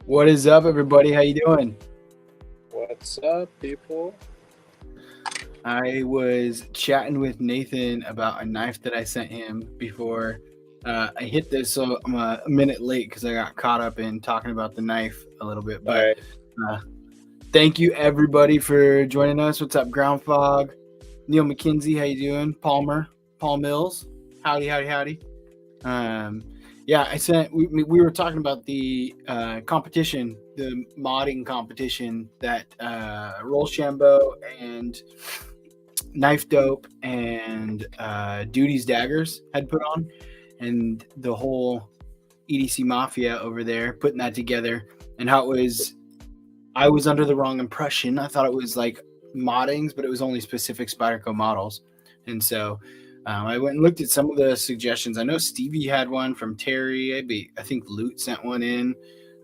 What is up, everybody? How you doing? What's up, people? I was chatting with Nathan about a knife that I sent him before I hit this, so I'm a minute late because I got caught up in talking about the knife a little bit. All But right. thank you, everybody, for joining us. What's up, Ground Fog? Neil McKinsey, how you doing? Paul Mills, howdy. Yeah, I sent. We were talking about the competition, the modding competition that Rochambeau and Knife Dope and Duty's Daggers had put on, and the whole EDC Mafia over there putting that together, and how it was. I was under the wrong impression. I thought it was like moddings, but it was only specific Spyderco models, and so. I went and looked at some of the suggestions. I know Stevie had one from Terry. I think Loot sent one in.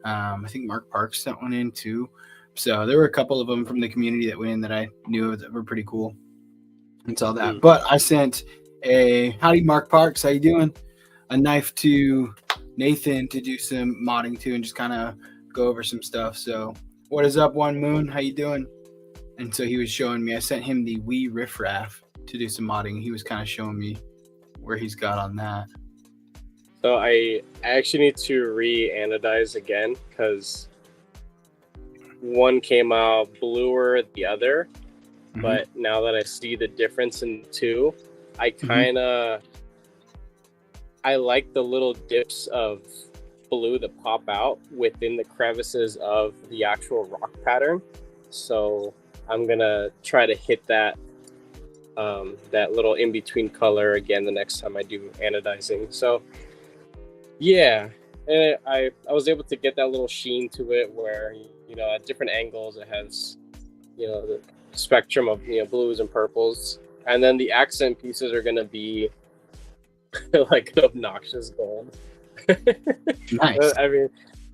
I think Mark Parks sent one in too. So there were a couple of them from the community that went in that I knew that were pretty cool. And all that. But I sent howdy Mark Parks, how you doing? A knife to Nathan to do some modding too and just kind of go over some stuff. So what is up, One Moon? How you doing? And so he was showing me. I sent him the Wii Riff Raff to do some modding. He was kind of showing me where he's got on that. So I actually need to re-anodize again because one came out bluer than the other. Mm-hmm. But now that I see the difference in the two, I kind of I like the little dips of blue that pop out within the crevices of the actual rock pattern. So I'm gonna try to hit that little in-between color again the next time I do anodizing. So yeah, and I was able to get that little sheen to it where, at different angles it has, the spectrum of, blues and purples. And then the accent pieces are going to be like an obnoxious gold. Nice. I mean,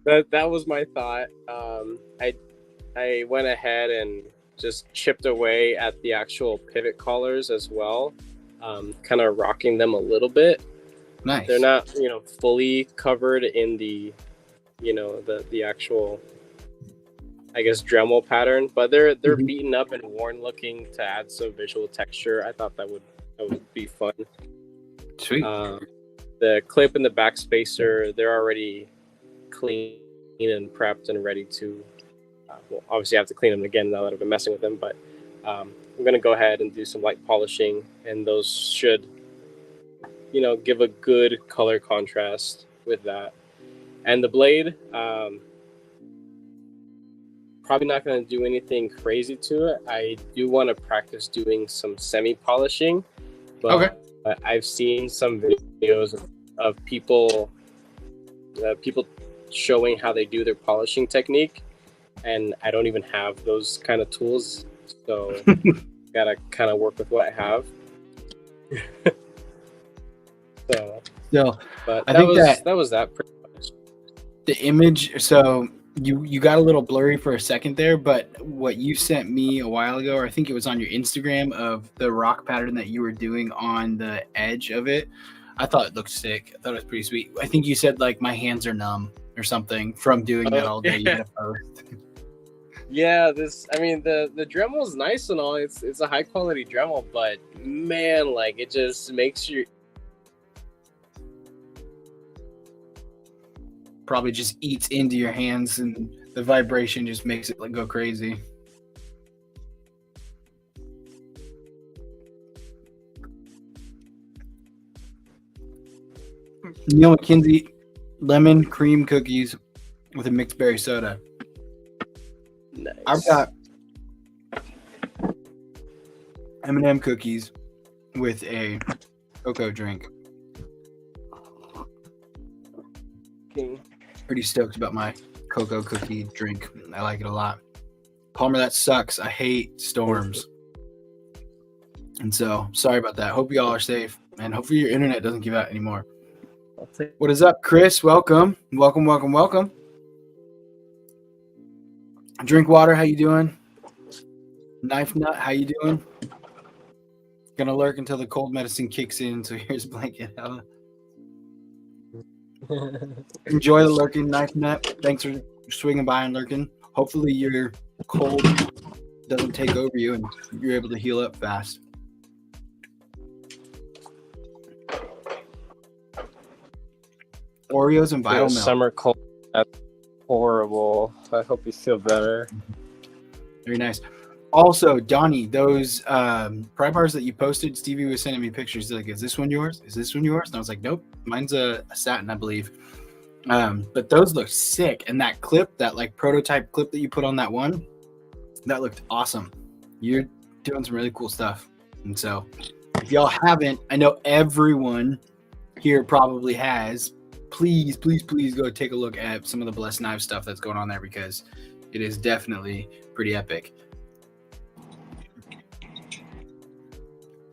that was my thought. I went ahead and just chipped away at the actual pivot collars as well, kind of rocking them a little bit. Nice. They're not, fully covered in the, the actual, I guess, Dremel pattern, but they're beaten up and worn looking to add some visual texture. I thought that would be fun. Sweet. The clip and the back spacer, they're already clean and prepped and ready to. Well, obviously, I have to clean them again now that I've been messing with them, but I'm going to go ahead and do some light polishing, and those should, give a good color contrast with that. And the blade, probably not going to do anything crazy to it. I do want to practice doing some semi-polishing, but I've seen some videos of people showing how they do their polishing technique, and I don't even have those kind of tools, so gotta kind of work with what I have. But I think that was pretty much. The image, so you got a little blurry for a second there, but what you sent me a while ago, or I think it was on your Instagram, of the rock pattern that you were doing on the edge of it, I thought it looked sick. I thought it was pretty sweet. I think you said like my hands are numb or something from doing that all day. Yeah. Yeah, the Dremel is nice and all. It's a high quality Dremel, but man, like it just makes you probably just eats into your hands, and the vibration just makes it like go crazy. Neil McKinsey, lemon cream cookies with a mixed berry soda. Nice. I've got M&M cookies with a cocoa drink. Pretty stoked about my cocoa cookie drink. I like it a lot. Palmer, that sucks. I hate storms. And so, sorry about that. Hope you all are safe. And hopefully your internet doesn't give out anymore. What is up, Chris? Welcome. Drink water, how you doing? Knife Nut, how you doing? Gonna lurk until the cold medicine kicks in, so here's blanket. Enjoy the lurking, Knife Nut. Thanks for swinging by and lurking. Hopefully your cold doesn't take over you and you're able to heal up fast. Oreos and Vital Milk. Summer cold. That's horrible. I hope you feel better. Very nice. Also, Donnie, those pry bars that you posted, Stevie was sending me pictures. He's like, is this one yours? Is this one yours? And I was like, nope, mine's a satin, I believe. But those look sick. And that clip, that like prototype clip that you put on that one, that looked awesome. You're doing some really cool stuff. And so if y'all haven't, I know everyone here probably has, please go take a look at some of the Blessed Knives stuff that's going on there, because it is definitely pretty epic.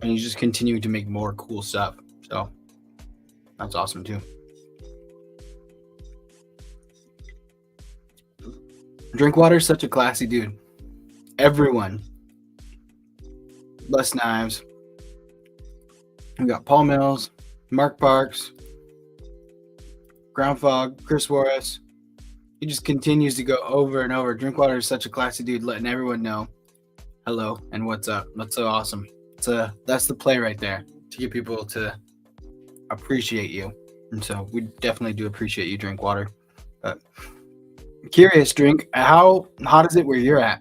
And he's just continuing to make more cool stuff. So that's awesome too. Drinkwater's such a classy dude. Everyone. Blessed Knives. We got Paul Mills, Mark Parks, Groundfog, Chris Juarez. He just continues to go over and over. Drinkwater is such a classy dude, letting everyone know hello and what's up. That's so awesome. That's the play right there, to get people to appreciate you. And so we definitely do appreciate you, Drinkwater. But curious, Drink, how hot is it where you're at?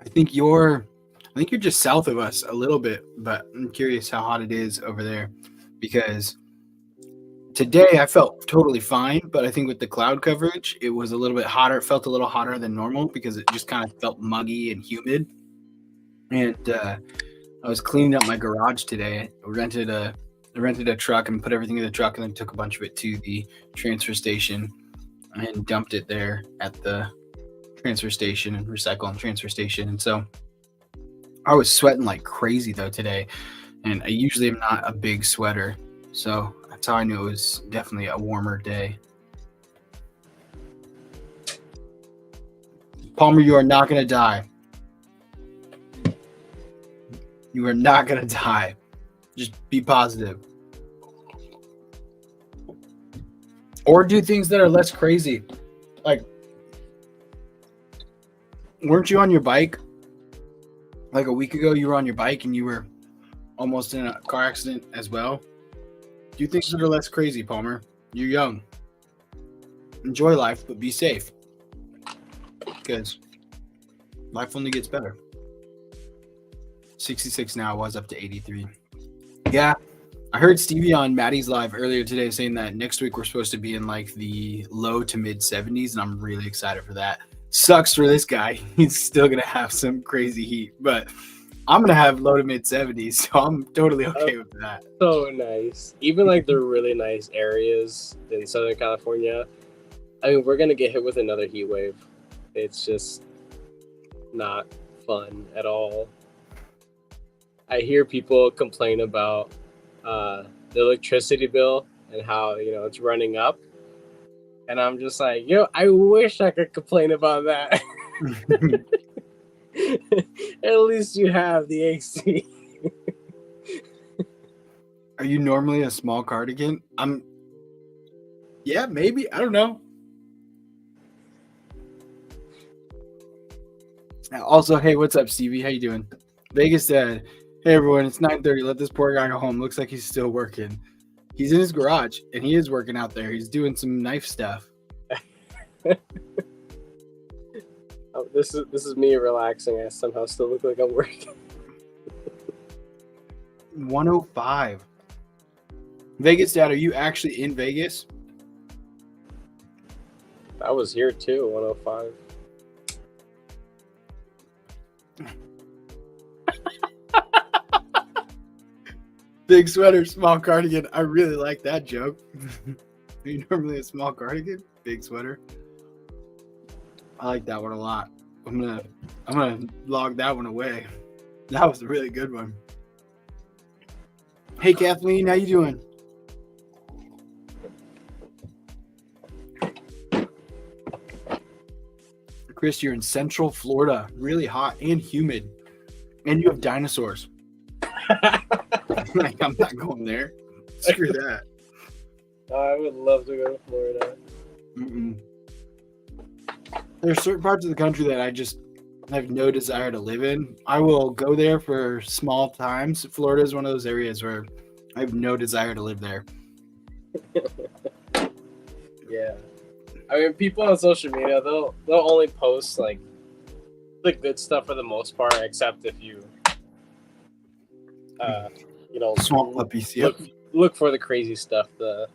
I think you're just south of us a little bit, but I'm curious how hot it is over there, because today I felt totally fine, but I think with the cloud coverage, it was a little bit hotter. It felt a little hotter than normal because it just kind of felt muggy and humid. And I was cleaning up my garage today. I rented a truck and put everything in the truck, and then took a bunch of it to the transfer station and dumped it there at the transfer station and recycle and transfer station. And so I was sweating like crazy though today, and I usually am not a big sweater. So that's how I knew it was definitely a warmer day. Palmer, you are not going to die. You are not going to die. Just be positive. Or do things that are less crazy. Like, weren't you on your bike? Like a week ago, you were on your bike and you were almost in a car accident as well. Do things that are less crazy, Palmer. You're young. Enjoy life, but be safe. Because life only gets better. 66 now, I was up to 83. Yeah, I heard Stevie on Maddie's live earlier today saying that next week we're supposed to be in like the low to mid 70s, and I'm really excited for that. Sucks for this guy. He's still going to have some crazy heat, but I'm going to have low to mid 70s, so I'm totally okay with that. So nice. Even like the really nice areas in Southern California, I mean, we're going to get hit with another heat wave. It's just not fun at all. I hear people complain about the electricity bill and how, it's running up. And I'm just like, I wish I could complain about that. At least you have the AC. Are you normally a small cardigan? Yeah, maybe. I don't know. Also, hey, what's up, Stevie? How you doing? Vegas said, hey, everyone, it's 9:30. Let this poor guy go home. Looks like he's still working. He's in his garage, and he is working out there. He's doing some knife stuff. Oh, this is me relaxing. I somehow still look like I'm working. 105. Vegas Dad, are you actually in Vegas? I was here too, 105. Big sweater, small cardigan. I really like that joke. Are you normally a small cardigan? Big sweater. I like that one a lot. I'm gonna log that one away. That was a really good one. Hey Kathleen, how you doing? Chris, you're in Central Florida. Really hot and humid. And you have dinosaurs. Like, I'm not going there. Screw that. I would love to go to Florida. Mm-mm. There's certain parts of the country that I just have no desire to live in. I will go there for small times. Florida is one of those areas where I have no desire to live there. Yeah. I mean, people on social media, they'll only post like the good stuff for the most part, except if you Swamp puppies, yep. look for the crazy stuff, the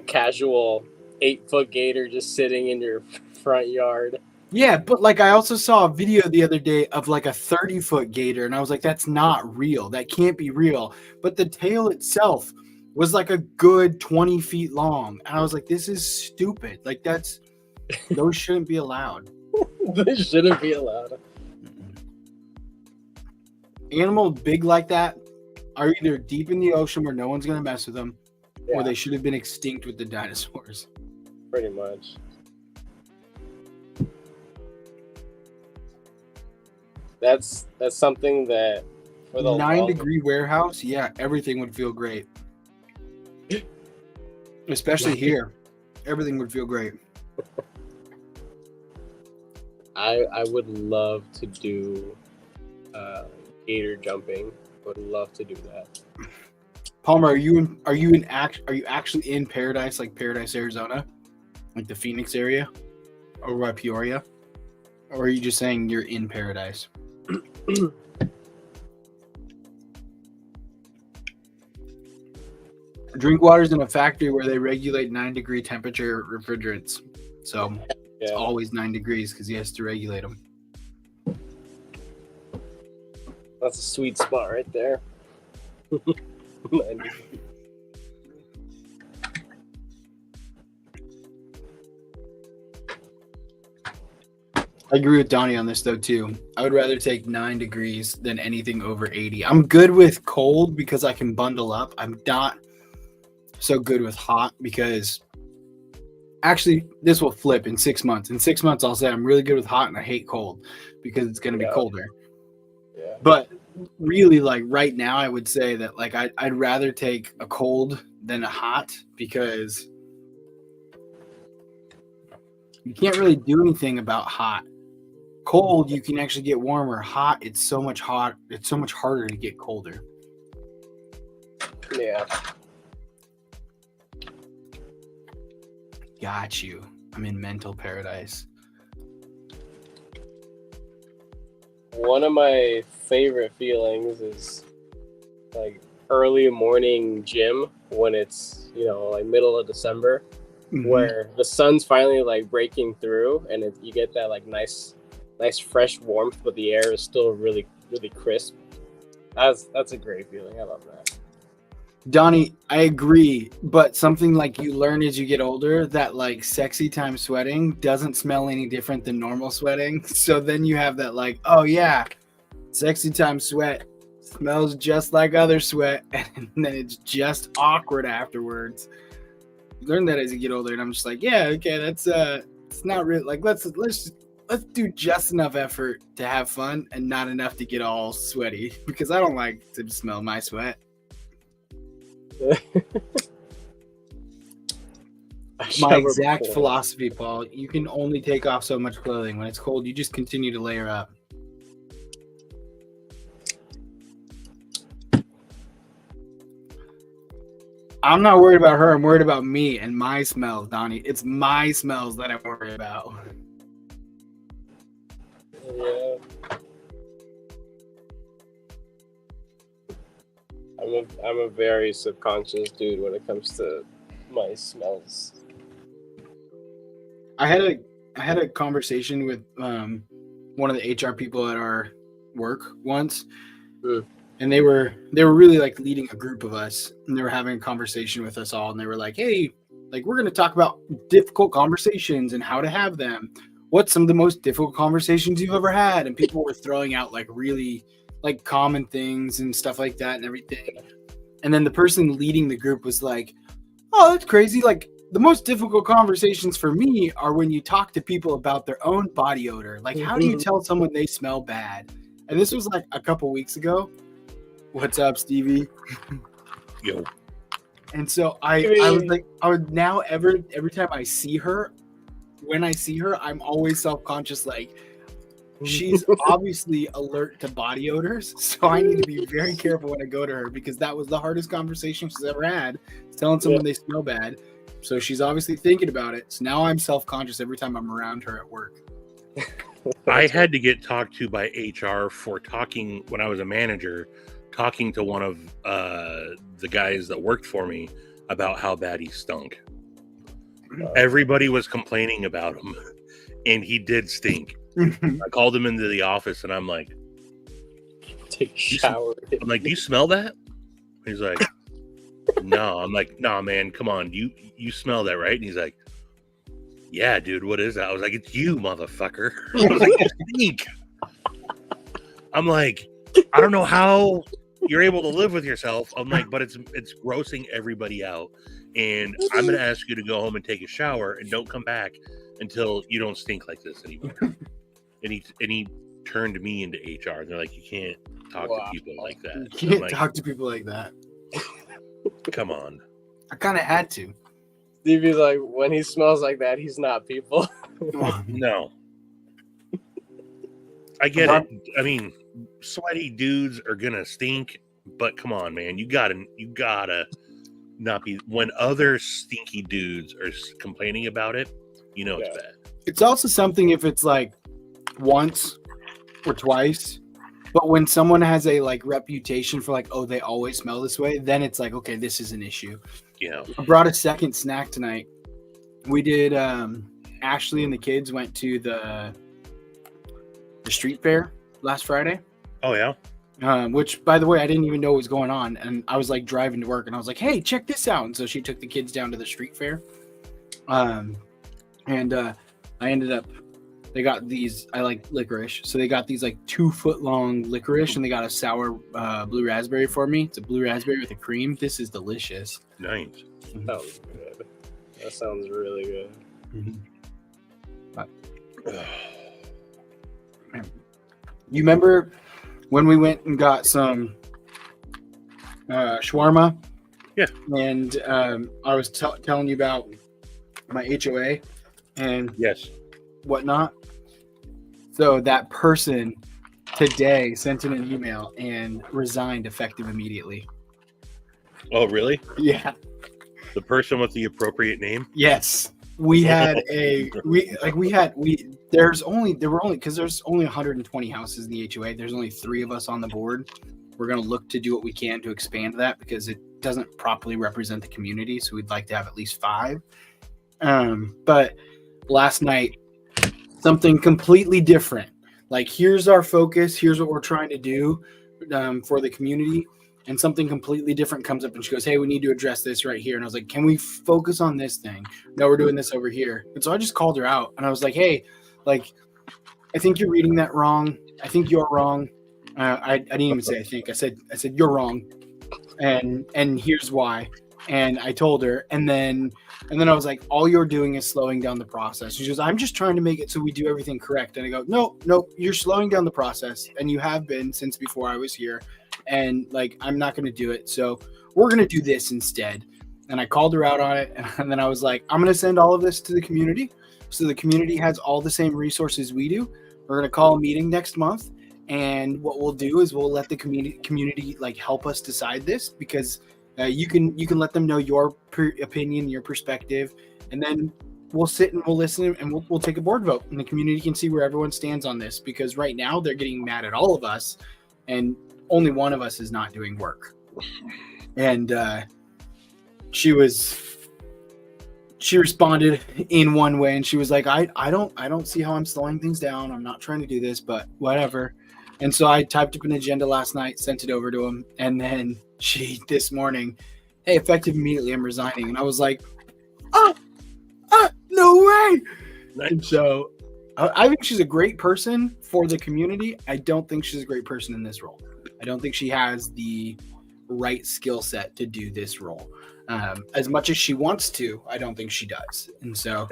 casual 8-foot gator just sitting in your front yard. Yeah, but like I also saw a video the other day of like a 30-foot gator, and I was like, that's not real. That can't be real. But the tail itself was like a good 20 feet long. And I was like, this is stupid. Like those shouldn't be allowed. They shouldn't be allowed. Animals big like that are either deep in the ocean where no one's going to mess with them, or they should have been extinct with the dinosaurs. Pretty much. That's something that for the 9-degree warehouse, yeah, everything would feel great. Especially here. Everything would feel great. I would love to do gator jumping. Would love to do that. Palmer, are you actually in Paradise, like Paradise, Arizona? Like the Phoenix area? Or by Peoria? Or are you just saying you're in Paradise? Drinkwater's in a factory where they regulate 9-degree temperature refrigerants. So it's always 9 degrees because he has to regulate them. That's a sweet spot right there. I agree with Donnie on this though too. I would rather take 9 degrees than anything over 80. I'm good with cold because I can bundle up. I'm not so good with hot because actually this will flip in 6 months. In 6 months I'll say I'm really good with hot and I hate cold because it's going to be colder. Yeah. But really, like right now, I would say that like I'd rather take a cold than a hot because you can't really do anything about hot. Cold, you can actually get warmer. Hot, it's so much hot. It's so much harder to get colder. Yeah. Got you. I'm in mental paradise. One of my favorite feelings is like early morning gym when it's, like middle of December, where the sun's finally like breaking through and you get that like nice fresh warmth, but the air is still really, really crisp. That's a great feeling. I love that. Donnie, I agree, but something like you learn as you get older that like sexy time sweating doesn't smell any different than normal sweating. So then you have that like, oh yeah, sexy time sweat smells just like other sweat, and then it's just awkward afterwards. You learn that as you get older, and I'm just like, yeah, okay, that's it's not really like let's do just enough effort to have fun and not enough to get all sweaty because I don't like to smell my sweat. My exact philosophy, Paul. You can only take off so much clothing. When it's cold, you just continue to layer up. I'm not worried about her. I'm worried about me and my smells, Donnie. It's my smells that I'm worried about. Yeah. I'm a very subconscious dude when it comes to my smells. I had a conversation with one of the HR people at our work once, and they were really like leading a group of us, and they were having a conversation with us all, and they were like, "Hey, like we're going to talk about difficult conversations and how to have them. What's some of the most difficult conversations you've ever had?" And people were throwing out like really like common things and stuff like that and everything. And then the person leading the group was like, "Oh, that's crazy. Like the most difficult conversations for me are when you talk to people about their own body odor. Like, how do you tell someone they smell bad?" And this was like a couple weeks ago. What's up, Stevie? Yo. And so I was like, I would now every time I see her, when I see her, I'm always self-conscious. Like, she's obviously alert to body odors, so I need to be very careful when I go to her, because that was the hardest conversation she's ever had, telling someone they smell bad. So she's obviously thinking about it. So now I'm self-conscious every time I'm around her at work. I had to get talked to by HR for talking when I was a manager, talking to one of the guys that worked for me about how bad he stunk. Everybody was complaining about him, and he did stink. I called him into the office, and I'm like, take a shower. I'm like, do you smell that? He's like, no. I'm like, no, man, come on. You smell that, right? And he's like, yeah, dude, what is that? I was like, it's you, motherfucker. I was like, you stink. I'm like, I don't know how you're able to live with yourself. I'm like, but it's grossing everybody out. And I'm going to ask you to go home and take a shower and don't come back until you don't stink like this anymore. And he turned me into HR. And they're like, you can't talk to people like that. You can't talk to people like that. Come on. I kind of had to. Stevie's like, when he smells like that, he's not people. No. I get it. I mean, sweaty dudes are going to stink, but come on, man. You gotta not be, when other stinky dudes are complaining about it, you know it's bad. It's also something if it's like once or twice, but when someone has a like reputation for like, oh, they always smell this way, then it's like, okay, this is an issue. Yeah. I brought a second snack tonight. We did Ashley and the kids went to the street fair last Friday. Oh yeah. Which, by the way, I didn't even know what was going on. And I was like driving to work and I was like, hey, check this out. And so she took the kids down to the street fair. I ended up, they got these, I like licorice. So they got these like 2 foot long licorice and they got a sour blue raspberry for me. It's a blue raspberry with a cream. This is delicious. Nice. That was good. That sounds really good. You remember when we went and got some shawarma? Yeah. And I was telling you about my HOA and yes, whatnot. So that person today sent in an email and resigned effective immediately. Oh, really? Yeah. The person with the appropriate name? Yes. We had there were only because there's only 120 houses in the HOA. There's only 3 of us on the board. We're going to look to do what we can to expand that because it doesn't properly represent the community. So we'd like to have at least 5. But last night, something completely different. Like, here's our focus. Here's what we're trying to do for the community. And something completely different comes up and she goes, hey, we need to address this right here. And I was like, can we focus on this thing? No, we're doing this over here. And so I just called her out and I was like, hey, like, I think you're reading that wrong. I think you're wrong. I didn't even say I think. I said you're wrong. And here's why. And I told her, and then I was like, all you're doing is slowing down the process. She goes, I'm just trying to make it so we do everything correct. And I go, no, you're slowing down the process. And you have been since before I was here. And like, I'm not going to do it. So we're going to do this instead. And I called her out on it. And then I was like, I'm going to send all of this to the community. So the community has all the same resources we do. We're going to call a meeting next month. And what we'll do is we'll let the community like help us decide this, because you can let them know your opinion, your perspective, and then we'll sit and we'll listen and we'll take a board vote, and the community can see where everyone stands on this. Because right now they're getting mad at all of us, and only one of us is not doing work. And she responded in one way, and she was like, I don't see how I'm slowing things down. I'm not trying to do this, but whatever. And so I typed up an agenda last night, sent it over to him, and then she this morning, hey, effective immediately, I'm resigning. And I was like, no way. Nice. And so I think she's a great person for the community. I don't think she's a great person in this role. I don't think she has the right skill set to do this role. As much as she wants to, I don't think she does. And so,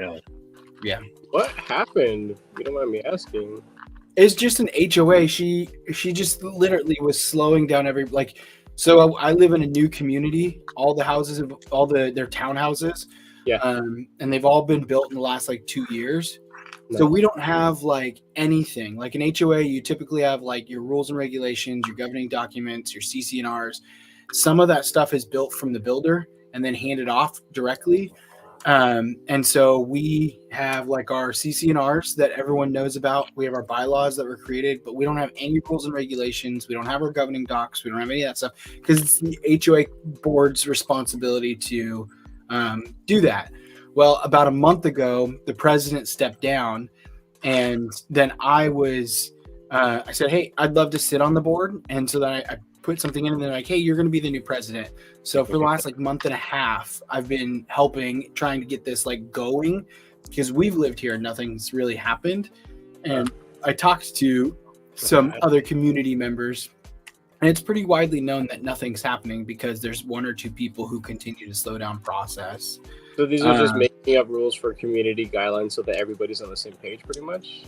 yeah. What happened? If you don't mind me asking. It's just an HOA. She just literally was slowing down So I live in a new community. All the houses, their townhouses, Yeah. and they've all been built in the last like 2 years. So Nice. we don't have like anything like an HOA. You typically have like your rules and regulations, your governing documents, your CC&Rs. Some of that stuff is built from the builder and then handed off directly. And so we have like our CC&Rs that everyone knows about. We have our bylaws that were created, but we don't have any rules and regulations. We don't have our governing docs. We don't have any of that stuff because it's the HOA board's responsibility to do that. Well, about a month ago, the president stepped down, and then I said, hey, I'd love to sit on the board. And so then I put something in, and they're like, hey, you're going to be the new president. So for the last like month and a half, I've been trying to get this like going because we've lived here and nothing's really happened. And I talked to some other community members, and it's pretty widely known that nothing's happening because there's one or two people who continue to slow down process. So these are just making up rules for community guidelines so that everybody's on the same page, pretty much.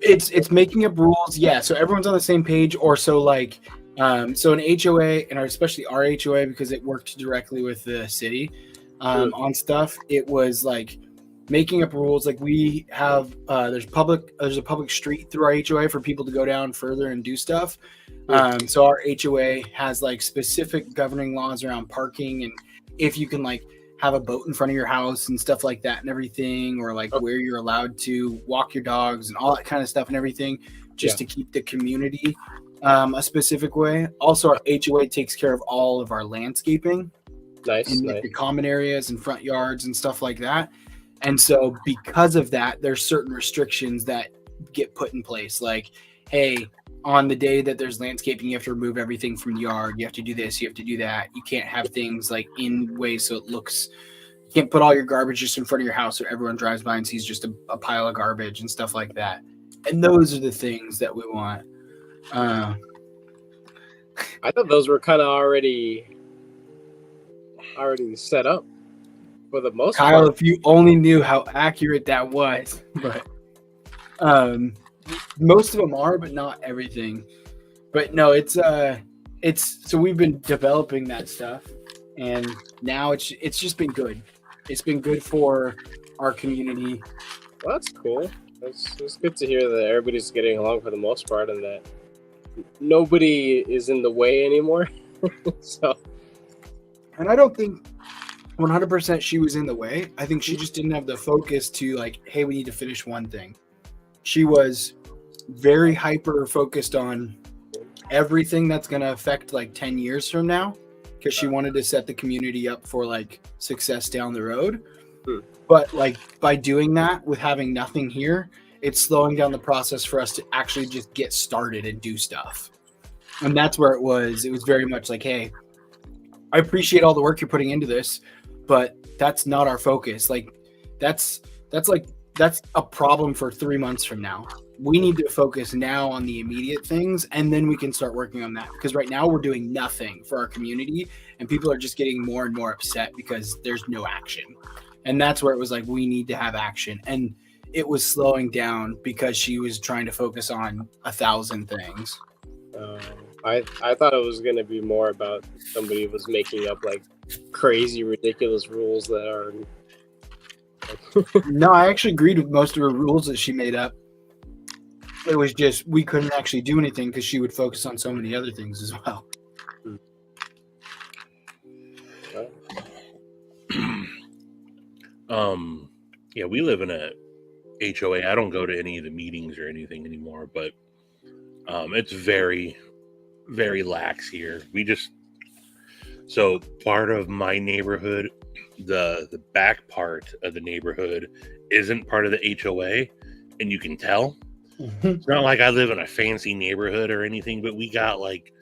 It's making up rules, yeah. So everyone's on the same page, or so like, so an HOA and especially our HOA because it worked directly with the city on stuff. It was like making up rules. Like we have there's a public street through our HOA for people to go down further and do stuff. So our HOA has like specific governing laws around parking and if you can like have a boat in front of your house and stuff like that and everything, or like where you're allowed to walk your dogs and all that kind of stuff and everything, just to keep the community a specific way. Also, our HOA takes care of all of our landscaping, Nice. the common areas and front yards and stuff like that. And so because of that, there's certain restrictions that get put in place. Like, hey, on the day that there's landscaping, you have to remove everything from the yard. You have to do this, you have to do that. You can't have things like in ways so it looks, you can't put all your garbage just in front of your house so everyone drives by and sees just a pile of garbage and stuff like that. And those are the things that we want. I thought those were kind of already set up for the most Kyle, part. if you only knew how accurate that was, but most of them are, but not everything. But no, it's so we've been developing that stuff, and now it's just been good. It's been good for our community. Well, that's cool. It's good to hear that everybody's getting along for the most part, and that nobody is in the way anymore. So, and I don't think 100% she was in the way. I think she just didn't have the focus to like, hey, we need to finish one thing. She was very hyper focused on everything that's going to affect like 10 years from now because she wanted to set the community up for like success down the road. But like by doing that with having nothing here, it's slowing down the process for us to actually just get started and do stuff. And that's where it was very much like, hey, I appreciate all the work you're putting into this, but that's not our focus. Like that's a problem for 3 months from now. We need to focus now on the immediate things, and then we can start working on that. Because right now we're doing nothing for our community, and people are just getting more and more upset because there's no action. And that's where it was like, we need to have action. And it was slowing down because she was trying to focus on 1,000 things. I thought it was going to be more about somebody was making up like crazy, ridiculous rules that are. No, I actually agreed with most of her rules that she made up. It was just we couldn't actually do anything because she would focus on so many other things as well. Yeah, we live in a HOA. I don't go to any of the meetings or anything anymore, but it's very, very lax here. So part of my neighborhood, the back part of the neighborhood isn't part of the HOA, and you can tell. It's not like I live in a fancy neighborhood or anything, but we got like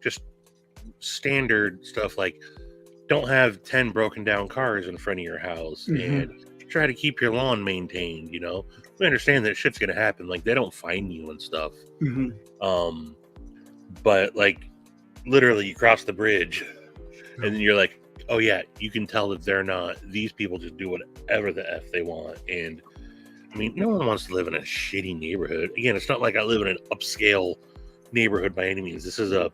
just standard stuff like don't have 10 broken down cars in front of your house and try to keep your lawn maintained. You know, we understand that shit's gonna happen. Like they don't fine you and stuff. But like literally you cross the bridge and then you're like, oh yeah, you can tell that they're not, these people just do whatever the F they want. And I mean, no one wants to live in a shitty neighborhood. Again, it's not like I live in an upscale neighborhood by any means. This is a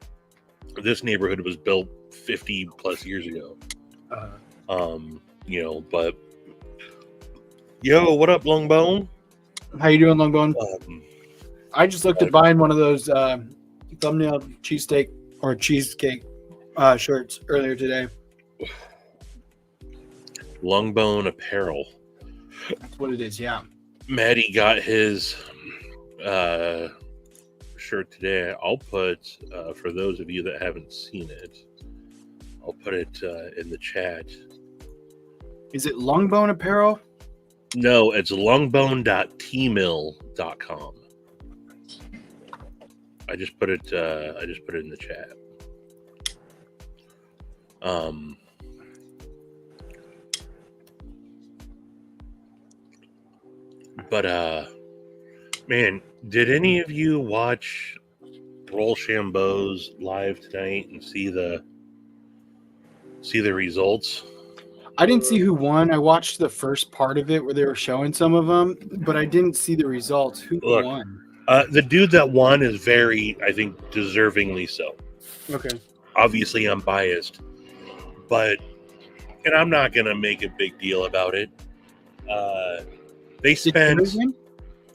This neighborhood was built 50 plus years ago. But yo, what up, Longbone? How you doing, Longbone? I just looked at buying one of those thumbnail cheesesteak or cheesecake shirts earlier today. Longbone Apparel. That's what it is, yeah. Maddie got his shirt today. I'll put, for those of you that haven't seen it, I'll put it in the chat. Is it Longbone Apparel? No, it's longbone.tmill.com. I just put it in the chat. But man, did any of you watch Rochambeau's live tonight and see the results? I didn't see who won. I watched the first part of it where they were showing some of them, but I didn't see the results. Who won? The dude that won is very, I think, deservingly so. Okay. Obviously, I'm biased, and I'm not gonna make a big deal about it. They Did Terry spent, win?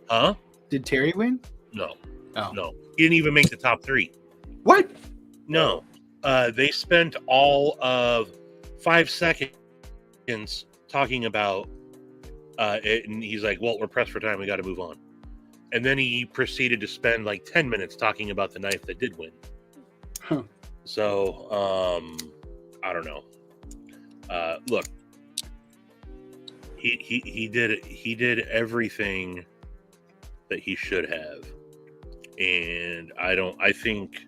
huh? Did Terry win? No, Oh. no, he didn't even make the top 3. What? No, they spent all of 5 seconds talking about it, and he's like, "Well, we're pressed for time. We got to move on." And then he proceeded to spend like 10 minutes talking about the knife that did win. Huh. So, I don't know. Look, he did everything that he should have, and I think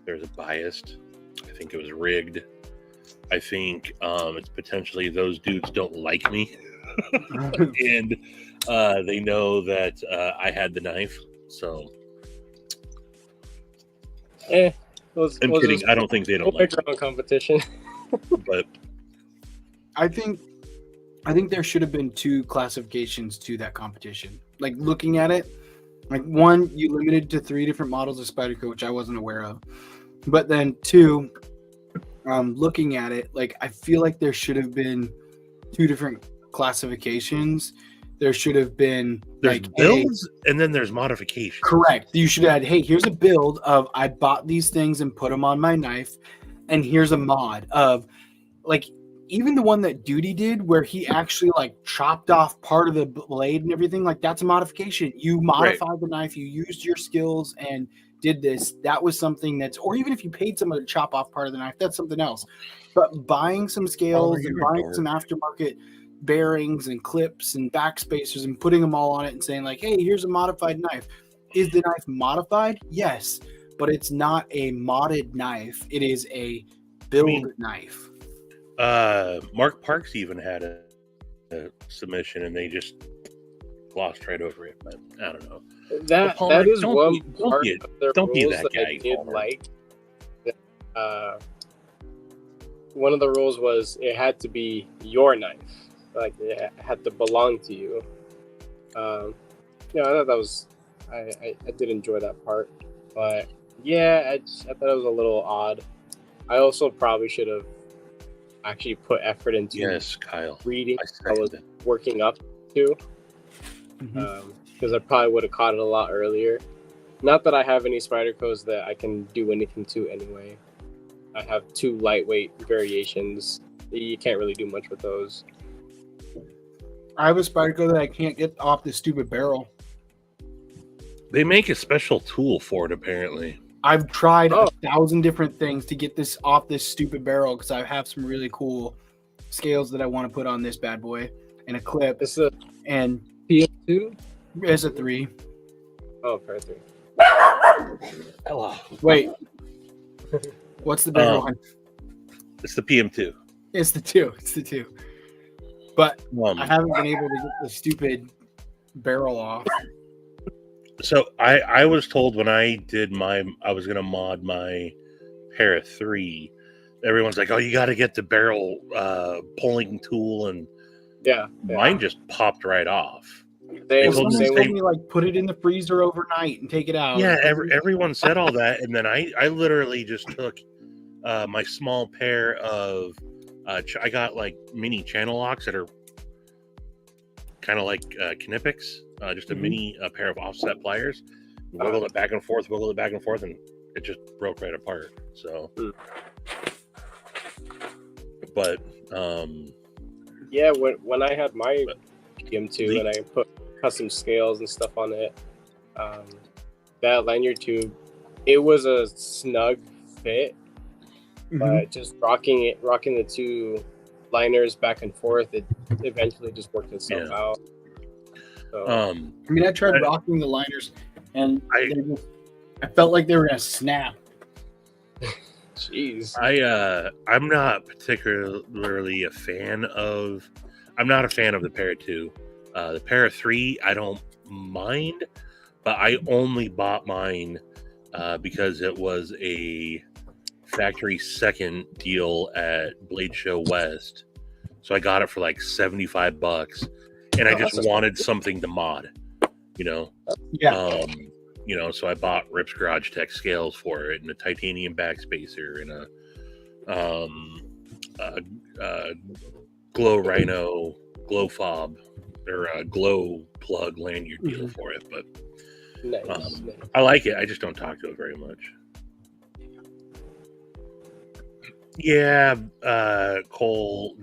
there's a bias. I think it was rigged. I think it's potentially those dudes don't like me, and they know that I had the knife. So, I'm kidding. I don't think they don't like me. Competition. But I think there should have been 2 classifications to that competition. Like looking at it, like 1, you limited to 3 different models of Spyderco, which I wasn't aware of. But then 2, looking at it, like I feel like there should have been 2 different classifications. There should have been there's like builds and then there's modifications. Correct. You should add, hey, here's a build of I bought these things and put them on my knife, and here's a mod of like even the one that Duty did where he actually like chopped off part of the blade and everything, like that's a modification. You modified the knife, you used your skills and did this. That was something that's, or even if you paid someone to chop off part of the knife, that's something else. But buying some scales and buying some aftermarket bearings and clips and backspacers and putting them all on it and saying like, hey, here's a modified knife. Is the knife modified? Yes, but it's not a modded knife. It is a build knife. Mark Parks even had a submission and they just glossed right over it. But I don't know. That is one part of their don't be rules that guy. I did like. One of the rules was it had to be your knife, like it had to belong to you. I thought that was I did enjoy that part, but yeah, I thought it was a little odd. I also probably should have actually put effort into Kyle reading. I was working up to, because I probably would have caught it a lot earlier. Not that I have any Spydercos that I can do anything to anyway. I have 2 lightweight variations. You can't really do much with those. I have a Spyderco that I can't get off this stupid barrel. They make a special tool for it, apparently. I've tried 1,000 different things to get this off this stupid barrel because I have some really cool scales that I want to put on this bad boy and a clip. It's a and PM2? It's a 3. Oh, fair 3. Hello. Wait. What's the barrel one? It's the PM2. It's the 2. It's the 2. But I haven't been able to get the stupid barrel off. So I was told when I did I was going to mod my Para 3, everyone's like, oh, you got to get the barrel pulling tool. And mine just popped right off. They told me like put it in the freezer overnight and take it out. Yeah, everyone said all that. And then I literally just took my small pair of I got like mini channel locks that are kind of like Knipex, just a mini pair of offset pliers. Wiggled it back and forth, and it just broke right apart. So, but yeah, when I had my PM2 and I put custom scales and stuff on it, that lanyard tube, it was a snug fit, but just rocking the two liners back and forth, it eventually just worked itself out. So, I mean, I tried rocking the liners, and I felt like they were gonna snap. jeez. I'm not particularly a fan of. I'm not a fan of the Para 2. The Para 3, I don't mind, but I only bought mine because it was a factory second deal at Blade Show West. So I got it for like $75, and I just wanted something to mod, you know. Yeah. You know, so I bought Rip's Garage Tech scales for it, and a titanium backspacer, and a Glow Rhino glow fob or a glow plug lanyard deal for it. But Nice. I like it. I just don't talk to it very much. Yeah, Cole.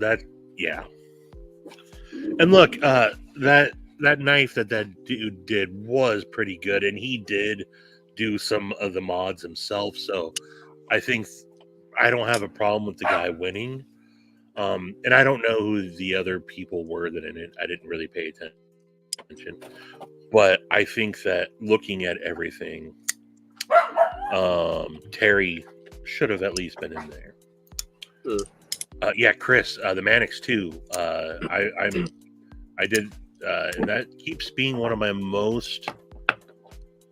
Yeah. And look, that knife that dude did was pretty good, and he did do some of the mods himself. So I think I don't have a problem with the guy winning. And I don't know who the other people were that in it. I didn't really pay attention. But I think that looking at everything, Terry should have at least been in there. Yeah, Chris, the Mannix 2. I did, and that keeps being one of my most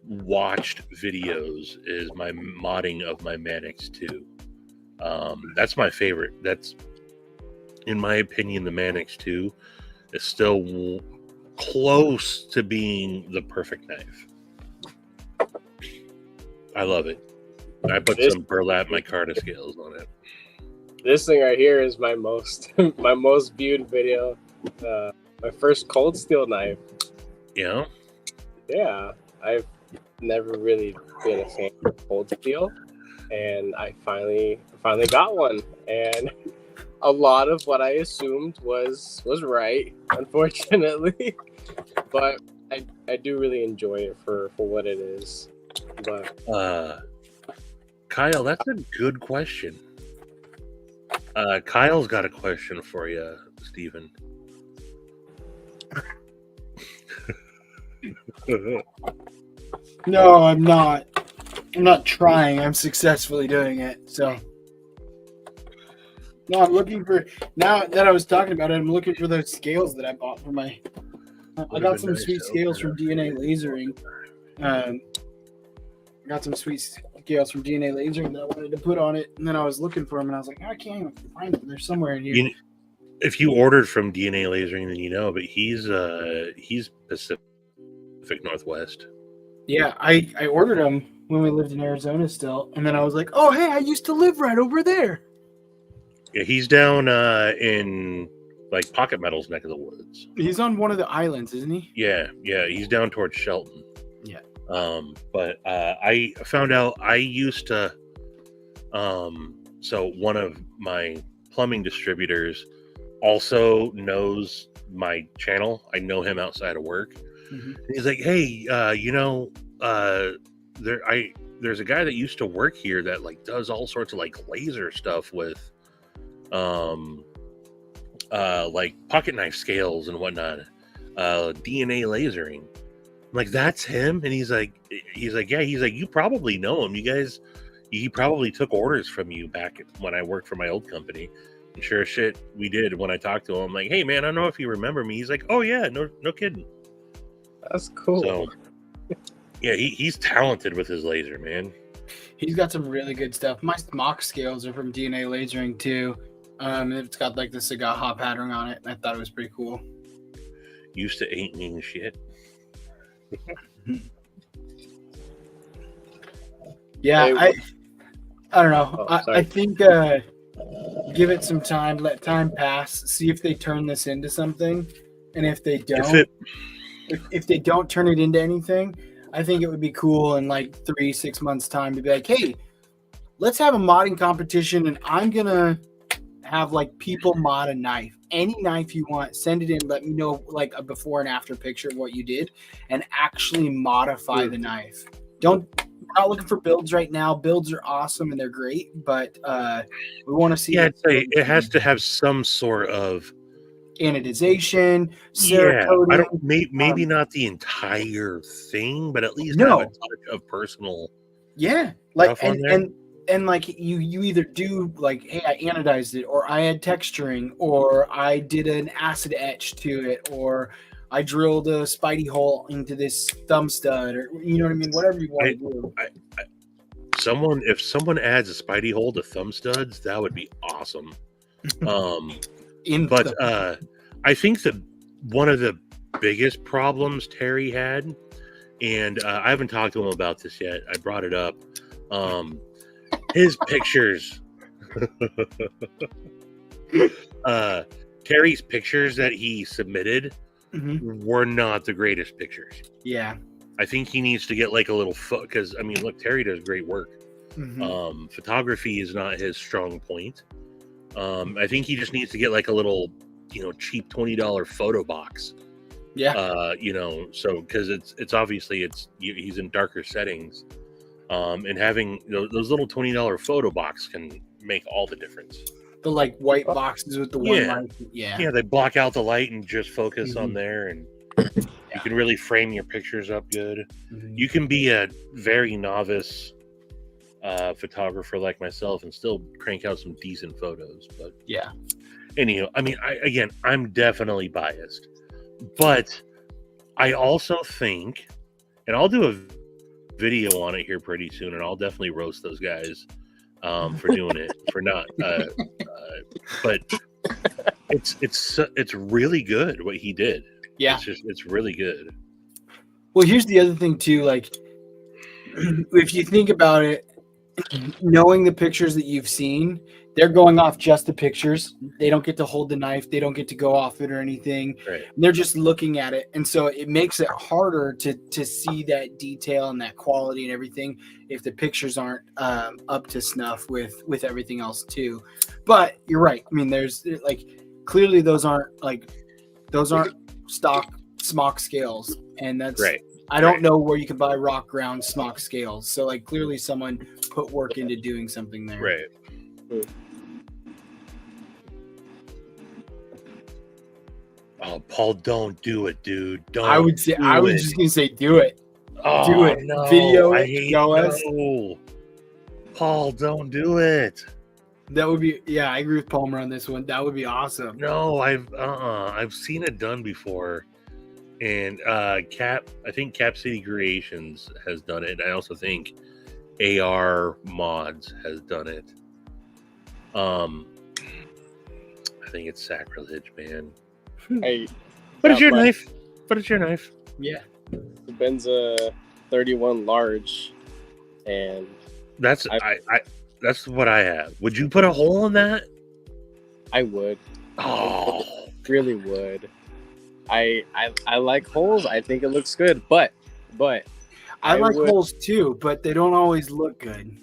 watched videos. Is my modding of my Mannix 2. That's my favorite. That's, in my opinion, the Mannix 2 is still close to being the perfect knife. I love it. I put some burlap micarta scales on it. This thing right here is my most viewed video. My first cold steel knife. Yeah. Yeah, I've never really been a fan of cold steel, and I finally got one, and a lot of what I assumed was right, unfortunately. But I do really enjoy it for what it is. But Kyle, that's a good question. Kyle's got a question for you, Steven. No, I'm not. I'm not trying. I'm successfully doing it. So, no, I'm looking for. Now that I was talking about it, I'm looking for those scales that I bought for my. I got some sweet scales from DNA Lasering. I got some sweet scales from DNA Lasering that I wanted to put on it, and then I was looking for them, and I was like, I can't even find them. They're somewhere in here. If you ordered from DNA Lasering, then you know. But he's Pacific Northwest. Yeah, I ordered them when we lived in Arizona still, and then I was like, oh hey, I used to live right over there. Yeah, he's down in like Pocket Metal's neck of the woods. He's on one of the islands, isn't he? Yeah, he's down towards Shelton. Yeah. But I found out I used to. So one of my plumbing distributors also knows my channel. I know him outside of work. Mm-hmm. He's like, hey, there's a guy that used to work here that like does all sorts of like laser stuff with like pocket knife scales and whatnot, DNA lasering. I'm like, that's him? And he's like, yeah. He's like, you probably know him. He probably took orders from you back when I worked for my old company. And sure as shit, we did. When I talked to him, I'm like, hey man, I don't know if you remember me. He's like, oh yeah, no kidding. That's cool. So, yeah, he's talented with his laser, man. He's got some really good stuff. My mock scales are from DNA Lasering too. It's got like the Sagaha pattern on it. I thought it was pretty cool. Used to ain't mean shit. Yeah, I don't know. Oh, I sorry. think give it some time, let time pass, see if they turn this into something, and if they don't, if they don't turn it into anything, I think it would be cool in like 3-6 months time to be like, hey, let's have a modding competition, and I'm gonna have like people mod a knife, any knife you want, send it in, let me know like a before and after picture of what you did, and actually modify the knife. We're not looking for builds right now. Builds are awesome and they're great, but we want to see Yeah, I'd say it has to have some sort of anodization, yeah. I Cerakoting. don't maybe not the entire thing, but at least have No. a touch of personal. Yeah, like stuff on there. and like you either do like, hey, I anodized it, or I had texturing, or I did an acid etch to it, or I drilled a spidey hole into this thumb stud, or you know what I mean, whatever you want to do. If someone adds a spidey hole to thumb studs, that would be awesome. I think that one of the biggest problems Terry had, and I haven't talked to him about this yet. I brought it up. His pictures, Terry's pictures that he submitted were not the greatest pictures. Yeah. I think he needs to get like a little because I mean, look, Terry does great work. Photography is not his strong point. I think he just needs to get like a little, cheap $20 photo box. Yeah. So because it's obviously he's in darker settings, and having those little $20 photo box can make all the difference. The like white boxes with the one light. Yeah. They block out the light and just focus on there, and you can really frame your pictures up good. You can be a very novice photographer like myself and still crank out some decent photos. But yeah. Anyhow, I mean, I'm definitely biased, but I also think, and I'll do a video on it here pretty soon, and I'll definitely roast those guys for doing it, for not. But it's really good what he did. Yeah, it's really good. Well, here's the other thing too. Like, if you think about it, knowing the pictures that you've seen, they're going off just the pictures. They don't get to hold the knife. They don't get to go off it or anything. Right. They're just looking at it. And so it makes it harder to see that detail and that quality and everything if the pictures aren't up to snuff with everything else too. But you're right. I mean, there's like, clearly those aren't stock smock scales. And that's right. I don't know where you can buy rock ground smock scales. So like clearly someone put work into doing something there. Right. Oh, Paul, don't do it, dude. Don't. I was just gonna say, do it. Oh, do it. No, Video it. Show us. Paul, don't do it. That would be, I agree with Palmer on this one. That would be awesome. No, I've seen it done before. And I think Cap City Creations has done it. I also think AR Mods has done it. I think it's sacrilege, man. What is your knife? What is your knife? Yeah. The Benza 31 large, and that's that's what I have. Would you put a hole in that? I would. Oh, really would. I like holes. I think it looks good, but I like holes too, but they don't always look good.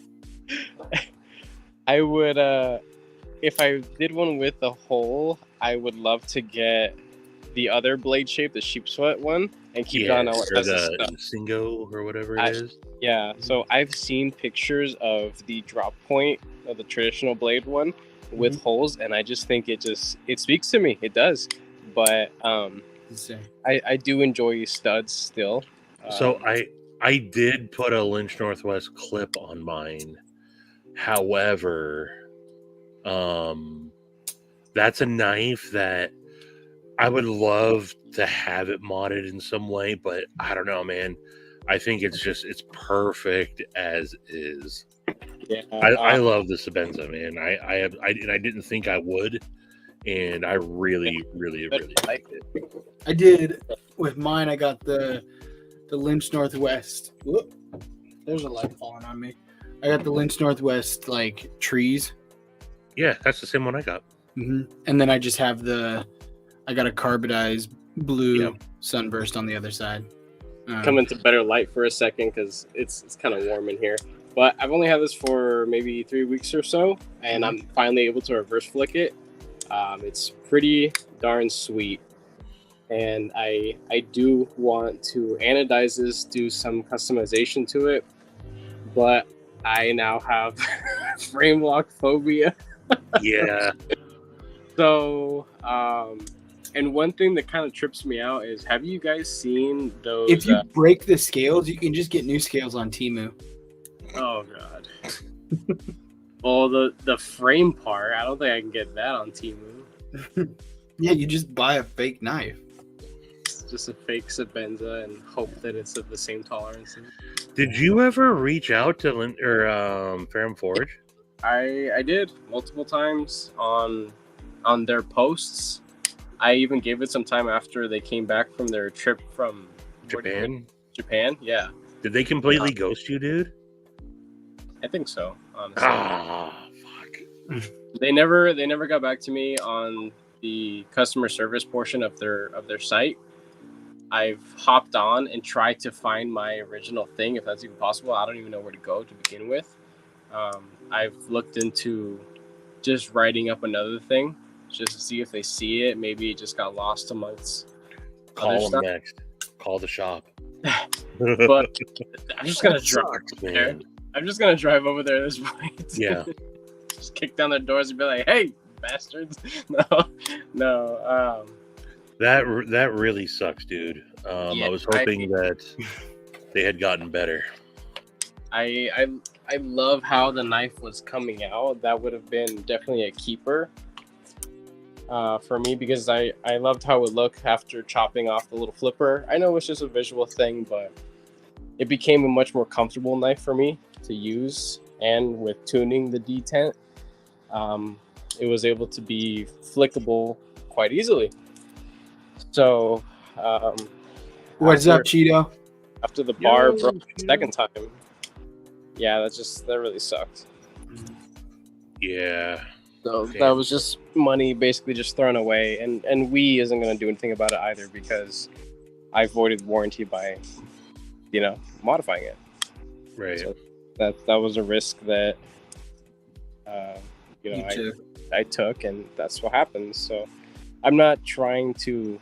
I would if I did one with a hole, I would love to get the other blade shape, the sheep sweat one, and keep it on the Singo or whatever it is. Yeah, so I've seen pictures of the drop point of the traditional blade one with holes, and I just think it speaks to me. It does, but I do enjoy studs still. So I did put a Lynch Northwest clip on mine. However, that's a knife that I would love to have it modded in some way, but I don't know, man. I think it's perfect as is. Yeah, I love the Sebenza, man. I didn't think I would, and I really liked it. I did with mine. I got the Lynch Northwest. Whoop, there's a light falling on me. I got the Lynch Northwest like trees. Yeah, that's the same one I got. And then I just have I got a carbidized blue Yep. sunburst on the other side. Come into better light for a second because it's kind of warm in here. But I've only had this for maybe 3 weeks or so, and I'm finally able to reverse flick it. It's pretty darn sweet, and I do want to anodize this, do some customization to it, but I now have frame lock phobia. Yeah. So, and one thing that kind of trips me out is, have you guys seen those? If you break the scales, you can just get new scales on Temu. Oh god. Well, the frame part, I don't think I can get that on Temu. Yeah, you just buy a fake knife. It's just a fake Sabenza and hope that it's of the same tolerance. Did you ever reach out to Ferrum Forge? I did multiple times on their posts. I even gave it some time after they came back from their trip from Japan, yeah. Did they completely ghost you, dude? I think so, honestly. Ah, fuck. They never got back to me on the customer service portion of their site. I've hopped on and tried to find my original thing, if that's even possible. I don't even know where to go to begin with. I've looked into just writing up another thing just to see if they see it. Maybe it just got lost amongst other Call stuff. them next. Call the shop. But I'm just gonna drive Sucks, over there. man. I'm just gonna drive over there at this point. Yeah. Just kick down their doors and be like, "Hey, bastards!" No. That really sucks, dude. I was hoping that they had gotten better. I love how the knife was coming out. That would have been definitely a keeper for me, because I loved how it looked after chopping off the little flipper. I know it's just a visual thing, but it became a much more comfortable knife for me to use, and with tuning the detent, it was able to be flickable quite easily. So What's up, Cheeto? after the bar Yo, broke the Cheeto. second time, yeah, that really sucked. Yeah. So Okay. that was just money basically just thrown away, and Wii isn't going to do anything about it either, because I voided warranty by modifying it. Right. So that was a risk that You I took, and that's what happens. So I'm not trying to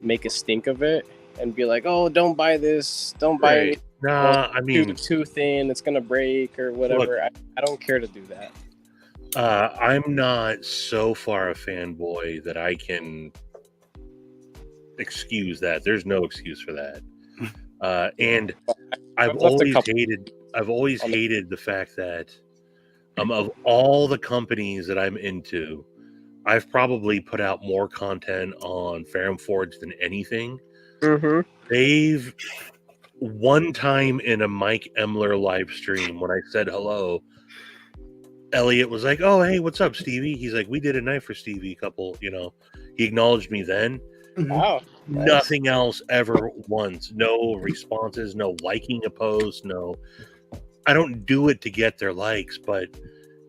make a stink of it and be like, oh, don't buy this, don't buy Right. it, Nah, I mean, too thin, it's gonna break or whatever. I don't care to do that. I'm not so far a fanboy that I can excuse that. There's no excuse for that. And I've left a always hated the fact that of all the companies that I'm into, I've probably put out more content on Ferrum Forge than anything. Mm-hmm. They've one time in a Mike Emler live stream when I said hello, Elliot was like, "Oh, hey, what's up, Stevie?" He's like, "We did a night for Stevie, he acknowledged me then. Wow. Nice. Nothing else ever once. No responses, no liking a post, no. I don't do it to get their likes, but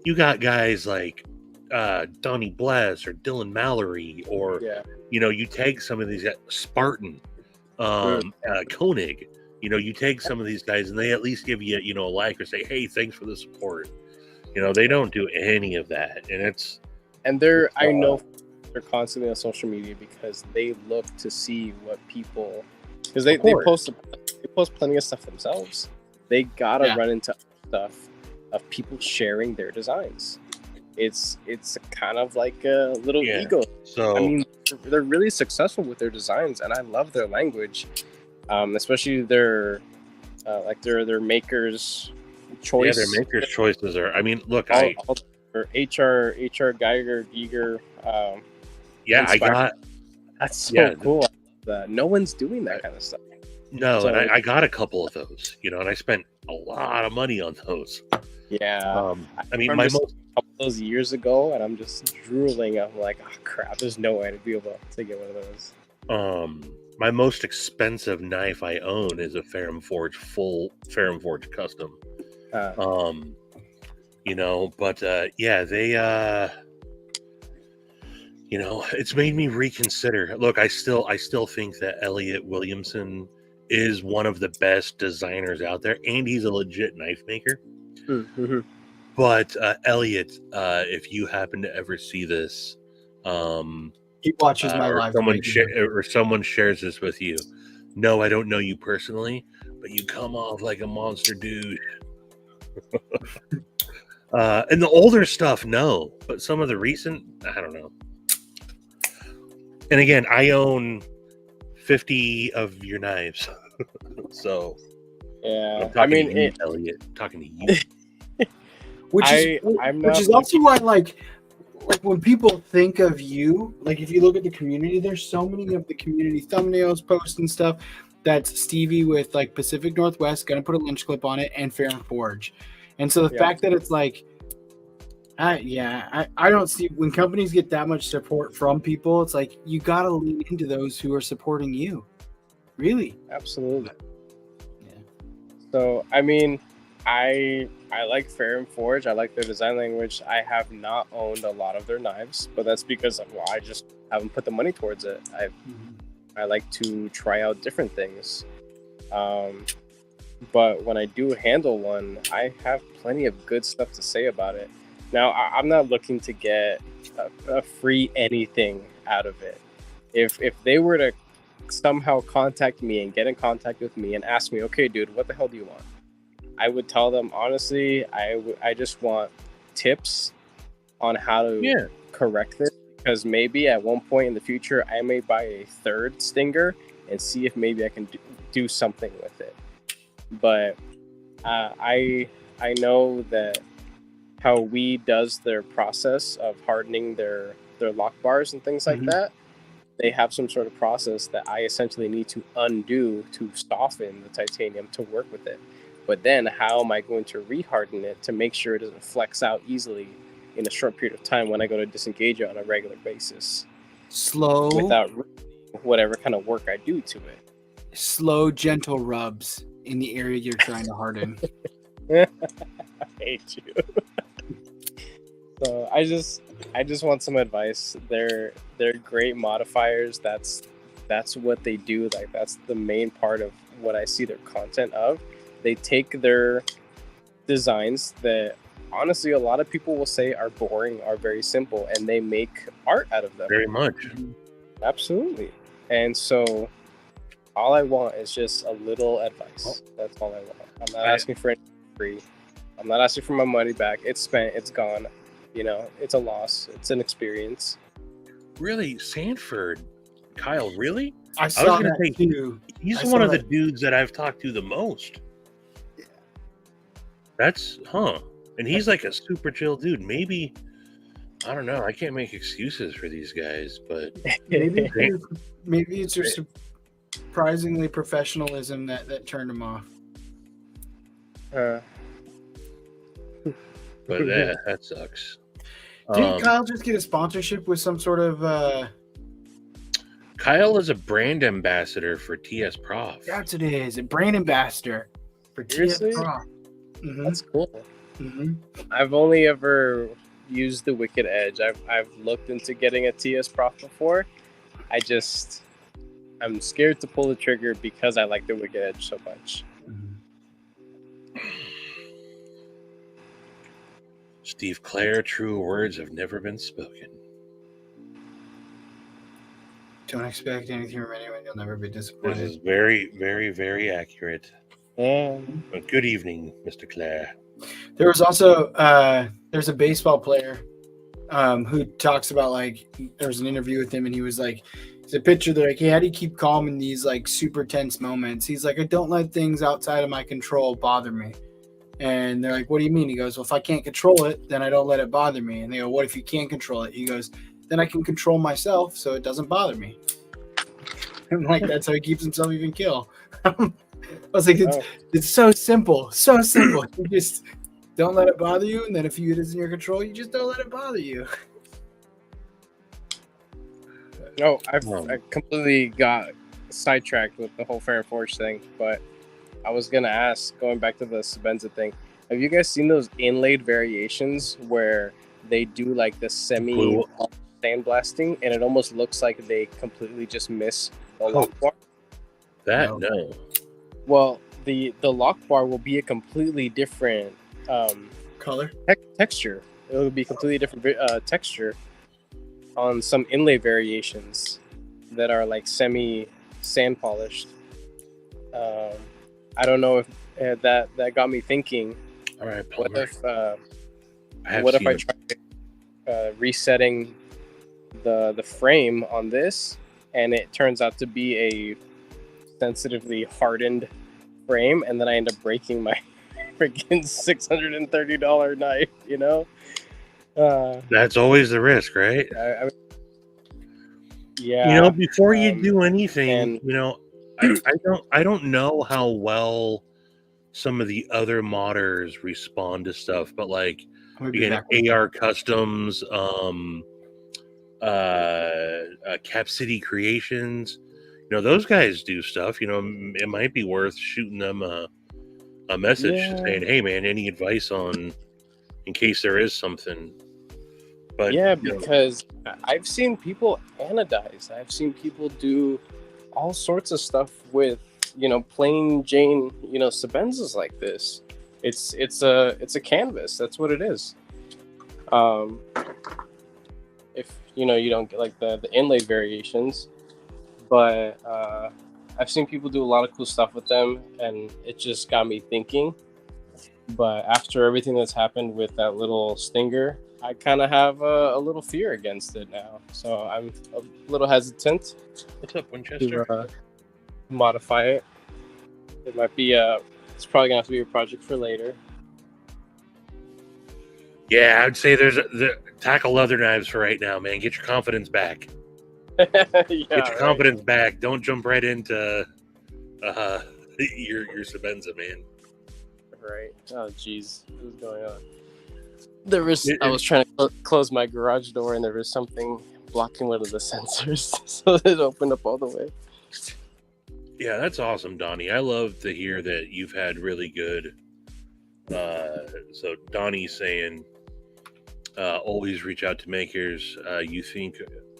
you got guys like Donnie Bless or Dylan Mallory, or Yeah. you tag some of these guys, Spartan, Koenig. You tag some of these guys, and they at least give you a like or say, "Hey, thanks for the support." They don't do any of that, and it's And I know they're constantly on social media because they look to see what people, because they post plenty of stuff themselves. They gotta run into stuff of people sharing their designs. It's kind of like a little ego. so. I mean, they're really successful with their designs, and I love their language, especially their makers' choice. Yeah, their makers' choices are. I mean, look, HR Geiger. I Inspired. got That's so cool. No one's doing that kind of stuff. no, So, and I got a couple of those, and I spent a lot of money on those. Yeah. I mean, remember my most a couple of those years ago, and I'm just drooling. I'm like, oh crap, there's no way to be able to get one of those. my most expensive knife I own is a Ferrum Forge full Ferrum Forge custom. You know, but yeah, they you know, it's made me reconsider. Look, I still think that Elliot Williamson is one of the best designers out there, and he's a legit knife maker. Mm-hmm. But Elliot, if you happen to ever see this, He watches my or live. someone shares this with you, no, I don't know you personally, but you come off like a monster dude. And the older stuff, no, but some of the recent, I don't know. And again, I own 50 of your knives, so Yeah, I'm talking to you, Elliot. I'm talking to you. Which is also why, like when people think of you, like if you look at the community, there's so many of the community thumbnails, posts, and stuff. That's Stevie with like Pacific Northwest, gonna put a lynch clip on it, and Fair and Forge. And so the fact that it's like, I don't see when companies get that much support from people, it's like you gotta lean into those who are supporting you. Really, absolutely. Yeah. So I mean, I like Fair and Forge. I like their design language. I have not owned a lot of their knives, but that's because I just haven't put the money towards it. I like to try out different things. But when I do handle one, I have plenty of good stuff to say about it. Now, I'm not looking to get a free anything out of it. If they were to somehow contact me and get in contact with me and ask me, okay, dude, what the hell do you want? I would tell them, honestly, I just want tips on how to correct this. Because maybe at one point in the future, I may buy a third Stinger and see if maybe I can do something with it. But I know that how WE does their process of hardening their lock bars and things like that, they have some sort of process that I essentially need to undo to soften the titanium to work with it. But then how am I going to reharden it to make sure it doesn't flex out easily in a short period of time when I go to disengage it on a regular basis? Slow. Without whatever kind of work I do to it. Slow, gentle rubs in the area you're trying to harden. I hate you. So I just want some advice. They're great modifiers. That's what they do. Like that's the main part of what I see their content of. They take their designs that honestly a lot of people will say are boring, are very simple, and they make art out of them. Very much. Absolutely. And so all I want is just a little advice. That's all I want. I'm not asking for anything free. I'm not asking for my money back. It's spent. It's gone. You know, it's a loss. It's an experience. Really? Sanford? Kyle, really? I was gonna say, too. He's one of the dudes that I've talked to the most. Yeah. That's, and he's like a super chill dude. Maybe, I don't know. I can't make excuses for these guys, but maybe it's your surprisingly professionalism that turned him off. But that sucks. Didn't Kyle just get a sponsorship with some sort of... Kyle is a brand ambassador for TS Prof. That's what it is. A brand ambassador for TS Prof. Mm-hmm. That's cool. Mm-hmm. I've only ever used the Wicked Edge. I've looked into getting a TS Prof before. I'm scared to pull the trigger because I like the Wicked Edge so much. Steve Clare, true words have never been spoken. Don't expect anything from anyone. You'll never be disappointed. This is very, very, very accurate. But good evening, Mr. Clare. There was also there's a baseball player who talks about, like, there was an interview with him and he was like, it's a picture. They're like, hey, how do you keep calm in these like super tense moments? He's like, I don't let things outside of my control bother me. And they're like, what do you mean? He goes, well, if I can't control it, then I don't let it bother me. And they go, what if you can't control it? He goes, then I can control myself so it doesn't bother me. And like, that's how he keeps himself even keel. I was like, it's so simple. So simple. You just don't let it bother you. And then if it is in your control, you just don't let it bother you. No, I completely got sidetracked with the whole Fair and Forge thing, but I was going to ask, going back to the Sebenza thing, Have you guys seen those inlaid variations where they do like the semi Blue- sandblasting and it almost looks like they completely just miss the lock bar? That No. no. Well, the lock bar will be a completely different Color. texture. It will be completely different texture on some inlay variations that are like semi sand polished. I don't know if that got me thinking. All right, What Palmer. if I have what if seen I them. try resetting the frame on this, and it turns out to be a sensitively hardened frame, and then I end up breaking my freaking $630 knife? You know. That's always the risk, right? Yeah. You know, before you do anything, and- you know, I don't know how well some of the other modders respond to stuff, but like I'm gonna be you back. get AR Customs, Cap City Creations, you know, those guys do stuff. You know, it might be worth shooting them a message Yeah. saying, "Hey, man, any advice on in case there is something?" But yeah, you know, because I've seen people anodize. I've seen people do all sorts of stuff with, you know, plain Jane, you know, Sebenzas like this. It's a canvas. That's what it is. If you know, you don't get like the inlaid variations, but I've seen people do a lot of cool stuff with them, and it just got me thinking. But after everything that's happened with that little stinger, I kind of have a little fear against it now. So I'm a little hesitant what's up, Winchester? to modify it. It might be it's probably gonna have to be a project for later. Yeah, I'd say tackle leather knives for right now, man. Get your confidence back. Yeah, Get your confidence back. Don't jump right into your Sebenza, man. Right. Oh, jeez, what's going on? I was trying to close my garage door, and there was something blocking one of the sensors, so it opened up all the way. Yeah, that's awesome, Donnie. I love to hear that you've had really good. So Donnie's saying, always reach out to makers you think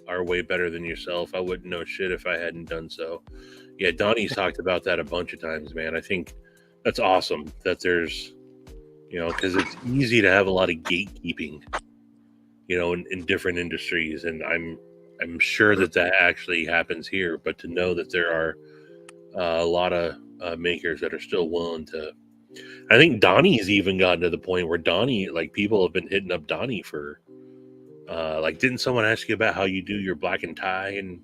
are way better than yourself. I wouldn't know shit if I hadn't done so. Yeah, Donnie's talked about that a bunch of times, man. I think that's awesome that there's, you know, because it's easy to have a lot of gatekeeping, you know, in different industries, and I'm sure that actually happens here. But to know that there are a lot of makers that are still willing to. I think Donnie's even gotten to the point where Donnie, like, people have been hitting up Donnie for, like, didn't someone ask you about how you do your black and tie and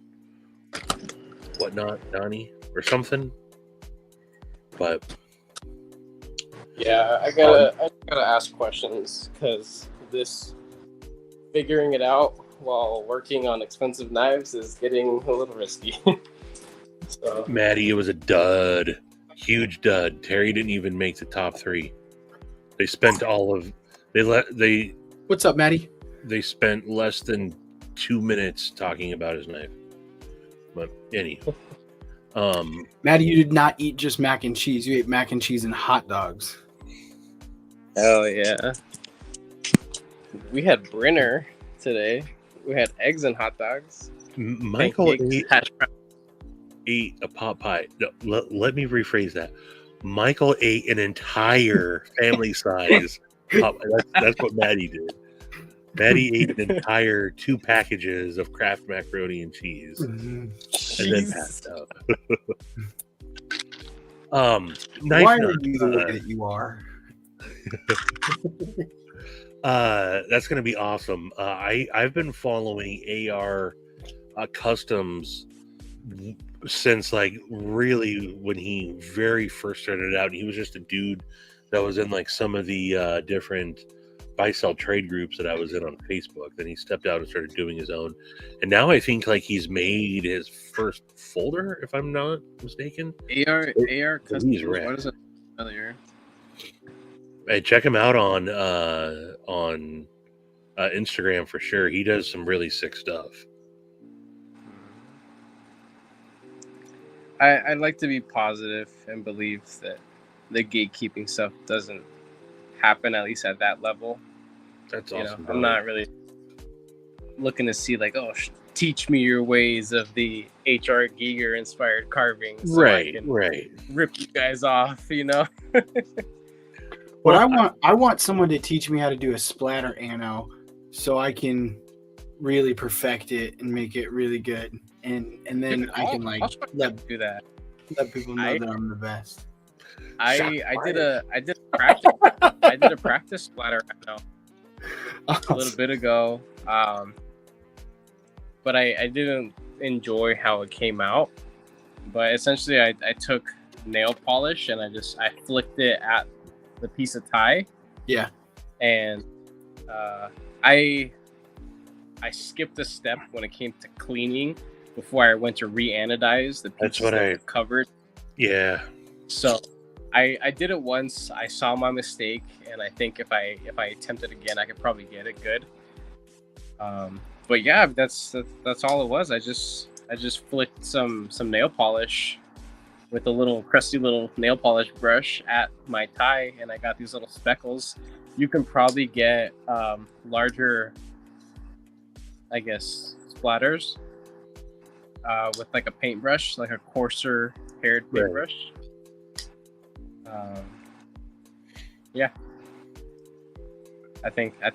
whatnot, Donnie, or something? But Yeah, I gotta ask questions, because this figuring it out while working on expensive knives is getting a little risky. So Maddie, it was a dud, huge dud. Terry didn't even make the top 3. They spent What's up, Maddie? they spent less than 2 minutes talking about his knife. But anyway, Maddie, you did not eat just mac and cheese. You ate mac and cheese and hot dogs. hell yeah. We had Brinner today. We had eggs and hot dogs. Michael Pancakes, hash browns. ate a pot pie. No, let me rephrase that. Michael ate an entire family size pot pie. That's what Maddie did. Maddie ate an entire 2 packages of Kraft macaroni and cheese and then passed out. Knife Why nut, are you the way that you are? that's gonna be awesome. I've been following AR Customs since, like, really when he very first started out. And he was just a dude that was in like some of the different buy sell trade groups that I was in on Facebook. Then he stepped out and started doing his own, and now I think like he's made his first folder, if I'm not mistaken. AR Customs. He's rad. What is it? Earlier. Hey, check him out on Instagram for sure. He does some really sick stuff. I'd like to be positive and believe that the gatekeeping stuff doesn't happen, at least at that level. That's You know, awesome. I'm not really looking to see like, teach me your ways of the H.R. Giger inspired carving, so I can right. rip you guys off. You know. What I want someone to teach me how to do a splatter anno, so I can really perfect it and make it really good, and then Dude, I can I'll let do that. people know that I'm the best. I did a practice I did a practice splatter anno a little bit ago, but I didn't enjoy how it came out. But essentially, I took nail polish and I flicked it at the piece of tie. Yeah. And I skipped a step when it came to cleaning before I went to re-anodize the pieces that were covered. Yeah. So I did it once. I saw my mistake, and I think if I attempt it again, I could probably get it good. But yeah, that's all it was. I just flicked some nail polish with a little crusty little nail polish brush at my tie, and I got these little speckles. You can probably get larger, I guess, splatters with like a paintbrush, like a coarser haired paintbrush. Yeah, I think I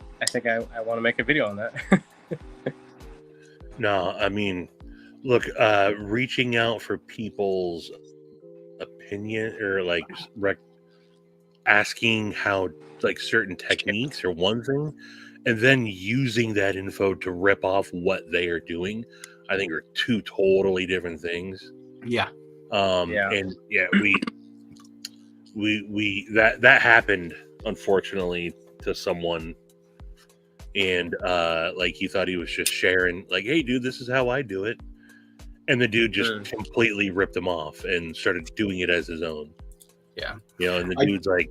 want to make a video on that. No, I mean, look, reaching out for people's opinion or like asking how like certain techniques are one thing, and then using that info to rip off what they are doing, I think are two totally different things. Yeah. And yeah, we that happened, unfortunately, to someone, and like he thought he was just sharing, like, hey dude, this is how I do it, and the dude just completely ripped him off and started doing it as his own. Yeah. You know, and the dude's like,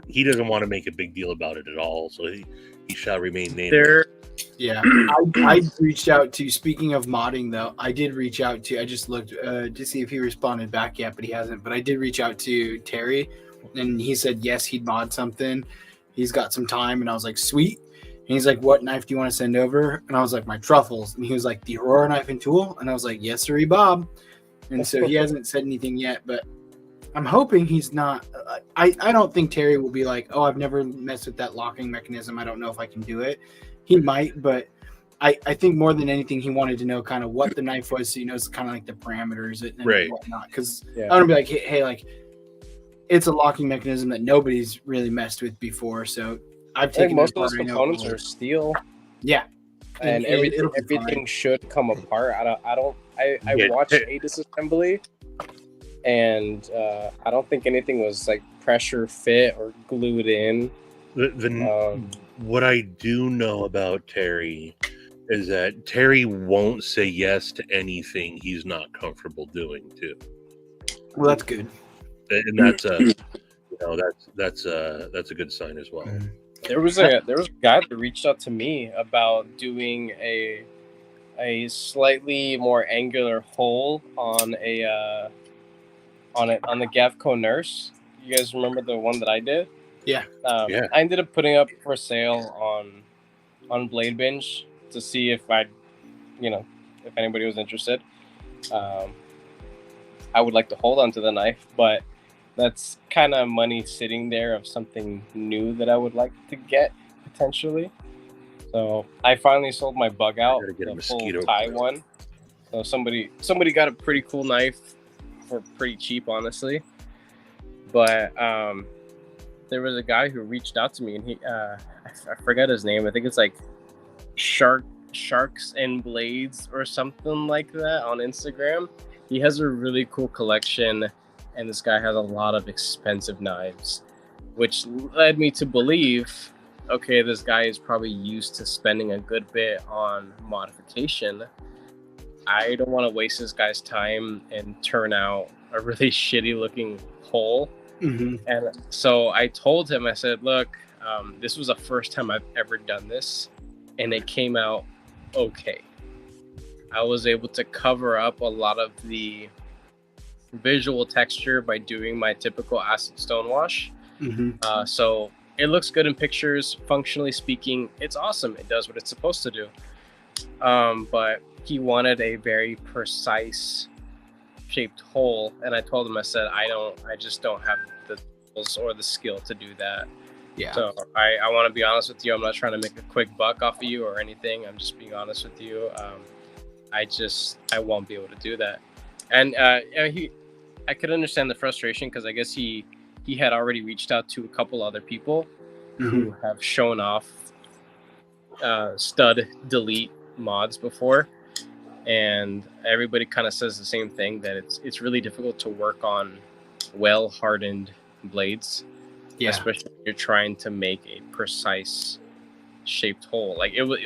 he doesn't want to make a big deal about it at all, so he shall remain nameless. Yeah, I reached out to, speaking of modding though, I did reach out to, I just looked to see if he responded back yet, but he hasn't. But I did reach out to Terry, and he said yes, he'd mod something. He's got some time, and I was like, sweet. And he's like, what knife do you want to send over? And I was like, my truffles. And he was like, the Aurora knife and tool? And I was like, yes sir, Bob. And so he hasn't said anything yet, but I'm hoping he's not. I don't think Terry will be like, oh, I've never messed with that locking mechanism, I don't know if I can do it. He might, but I think more than anything, he wanted to know kind of what the knife was, so he knows kind of like the parameters and whatnot. Because I want to be like, hey, like, it's a locking mechanism that nobody's really messed with before. So I've taken most of those components are steel. Yeah, and everything should come apart. I watched a disassembly, and I don't think anything was like pressure fit or glued in. What I do know about Terry is that Terry won't say yes to anything he's not comfortable doing too. Well, that's good, and that's a that's a good sign as well. There was a guy that reached out to me about doing a slightly more angular hole on the Gavco Nurse. You guys remember the one that I did? Yeah. I ended up putting up for sale on Blade Binge to see if if anybody was interested. I would like to hold on to the knife, but that's kind of money sitting there of something new that I would like to get potentially. So I finally sold my bug out, the full tie one. So somebody got a pretty cool knife for pretty cheap, honestly. But there was a guy who reached out to me, and he I forget his name. I think it's like Sharks and Blades or something like that on Instagram. He has a really cool collection, and this guy has a lot of expensive knives, which led me to believe, okay, this guy is probably used to spending a good bit on modification. I don't want to waste this guy's time and turn out a really shitty looking hole. Mm-hmm. And so I told him, I said, look, this was the first time I've ever done this, and it came out okay. I was able to cover up a lot of the visual texture by doing my typical acid stone wash. So it looks good in pictures. Functionally speaking, it's awesome. It does what it's supposed to do. But he wanted a very precise shaped hole, and I told him, I said, I just don't have the tools or the skill to do that. Yeah. So I want to be honest with you. I'm not trying to make a quick buck off of you or anything. I'm just being honest with you. I won't be able to do that. And I could understand the frustration, because I guess he had already reached out to a couple other people who have shown off stud delete mods before, and everybody kind of says the same thing, that it's really difficult to work on well hardened blades, especially when you're trying to make a precise shaped hole. Like it was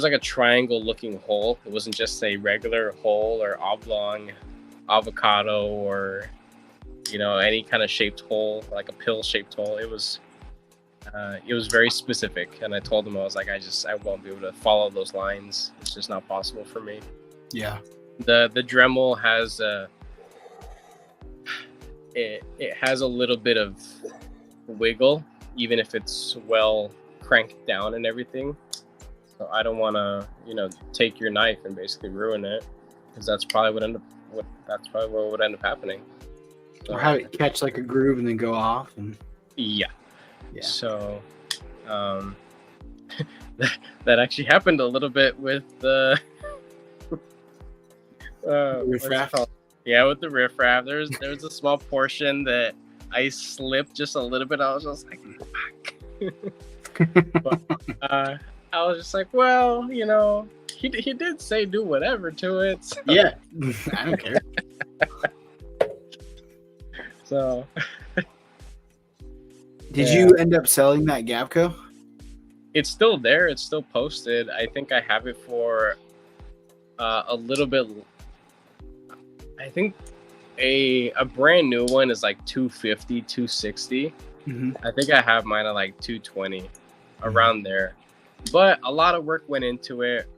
like a triangle looking hole. It wasn't just a regular hole or oblong avocado or any kind of shaped hole, like a pill shaped hole. It was very specific, and I told him, I was like, I won't be able to follow those lines. It's just not possible for me. Yeah. The Dremel has it has a little bit of wiggle, even if it's well cranked down and everything. So I don't want to, take your knife and basically ruin it, because that's probably what would end up happening. So, or have it catch like a groove and then go off. And yeah. So that actually happened a little bit with the riffraff. Yeah, with the riffraff. There's a small portion that I slipped just a little bit. I was just like, fuck. But, I was just like, well, he did say do whatever to it. So. Yeah, I don't care. So, did you end up selling that Gavco? It's still there. It's still posted. I think I have it for a little bit. I think a brand new one is like $250, $260. I think I have mine at like $220, around there. But a lot of work went into it.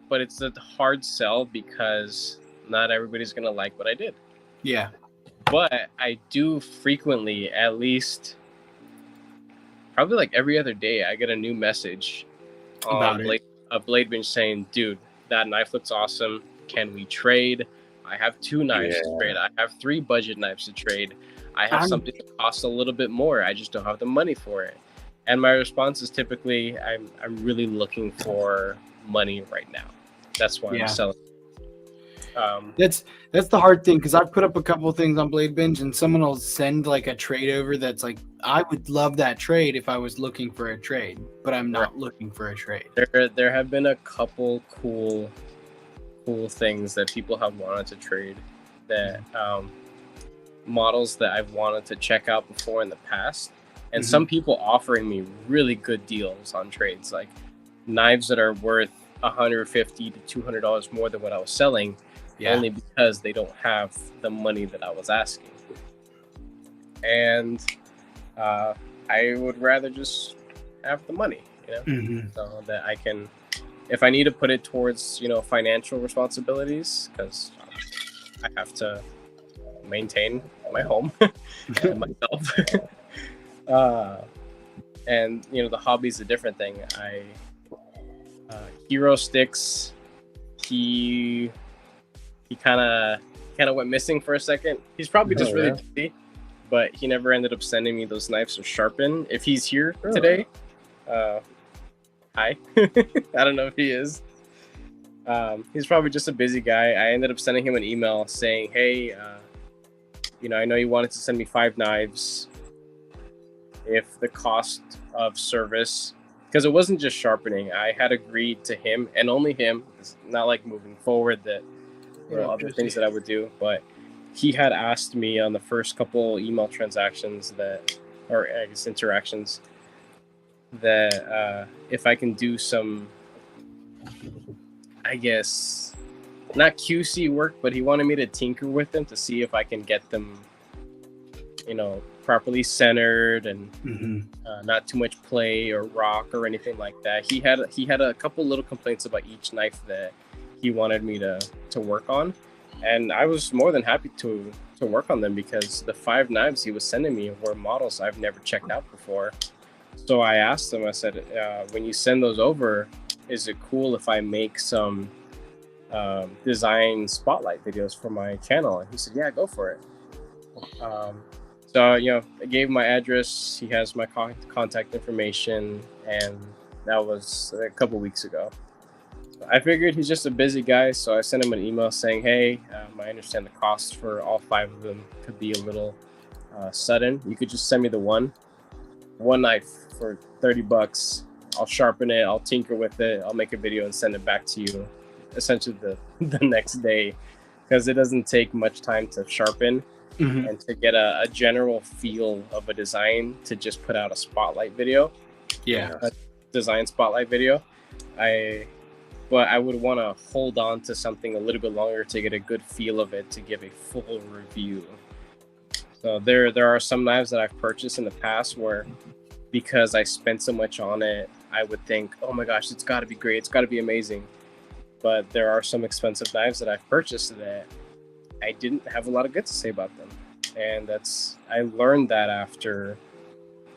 But it's a hard sell, because not everybody's gonna like what I did. Yeah. But I do frequently, at least probably like every other day, I get a new message on Blade Bench saying, dude, that knife looks awesome. Can we trade? I have 2 knives to trade. I have 3 budget knives to trade. I have something that costs a little bit more. I just don't have the money for it. And my response is typically, I'm really looking for money right now. That's why I'm selling. That's the hard thing, because I've put up a couple of things on Blade Bench, and someone will send like a trade over that's like, I would love that trade if I was looking for a trade, but I'm not looking for a trade. There have been a couple cool things that people have wanted to trade, that models that I've wanted to check out before in the past, and some people offering me really good deals on trades, like knives that are worth $150 to $200 more than what I was selling. Only because they don't have the money that I was asking. And I would rather just have the money, so that I can, if I need to put it towards, financial responsibilities, because I have to maintain my home and myself. And, the hobby's a different thing. Hero Sticks, he kind of went missing for a second. He's probably just really busy, but he never ended up sending me those knives to sharpen. If he's here today, hi. I don't know if he is. He's probably just a busy guy. I ended up sending him an email saying, hey, I know you wanted to send me 5 knives. If the cost of service, because it wasn't just sharpening, I had agreed to him and only him. It's not like moving forward that other things that I would do, but he had asked me on the first couple email transactions interactions, that if I can do some, I guess, not QC work, but he wanted me to tinker with them to see if I can get them, properly centered and not too much play or rock or anything like that. He had a couple little complaints about each knife that he wanted me to work on, and I was more than happy to work on them because the 5 knives he was sending me were models I've never checked out before. So I asked him, I said, when you send those over, is it cool if I make some design spotlight videos for my channel? And he said, yeah, go for it. So, you know, I gave him my address. He has my contact information, and that was a couple weeks ago. I figured he's just a busy guy, so I sent him an email saying, hey, I understand the cost for all 5 of them could be a little sudden. You could just send me the one knife for $30. I'll sharpen it, I'll tinker with it, I'll make a video and send it back to you essentially the next day, because it doesn't take much time to sharpen and to get a general feel of a design to just put out a spotlight video. Yeah. A design spotlight video. But I would want to hold on to something a little bit longer to get a good feel of it, to give a full review. So there are some knives that I've purchased in the past where, because I spent so much on it, I would think, oh my gosh, it's got to be great, it's got to be amazing. But there are some expensive knives that I've purchased that I didn't have a lot of good to say about them. And I learned that after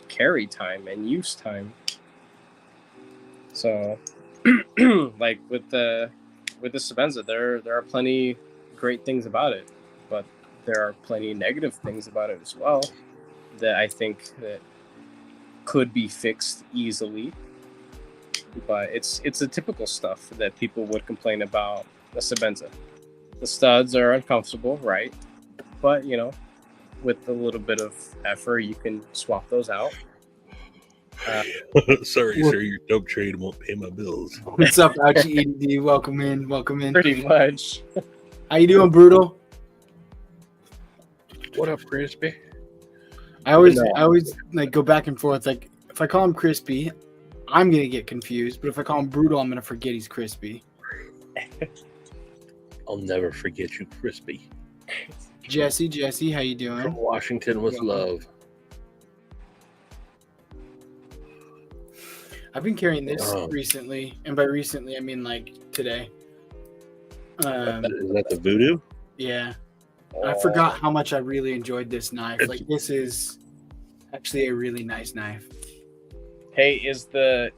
carry time and use time. So like with the Sebenza, there are plenty great things about it, but there are plenty negative things about it as well that I think that could be fixed easily. But it's the typical stuff that people would complain about the Sebenza. The studs are uncomfortable, right? But you know, with a little bit of effort, you can swap those out. Sorry, sir, your dope trade won't pay my bills. What's up, Ouchie ED? Welcome in. Pretty much. How you doing, Brutal? What up, Crispy? I always like go back and forth. Like if I call him Crispy, I'm gonna get confused. But if I call him Brutal, I'm gonna forget he's crispy. I'll never forget you, Crispy. Jesse, how you From doing? Washington with love. I've been carrying this Oh. recently, and by recently I mean like today. Is that the Voodoo? Yeah, I forgot how much I really enjoyed this knife. Like this is actually a really nice knife. Hey, is the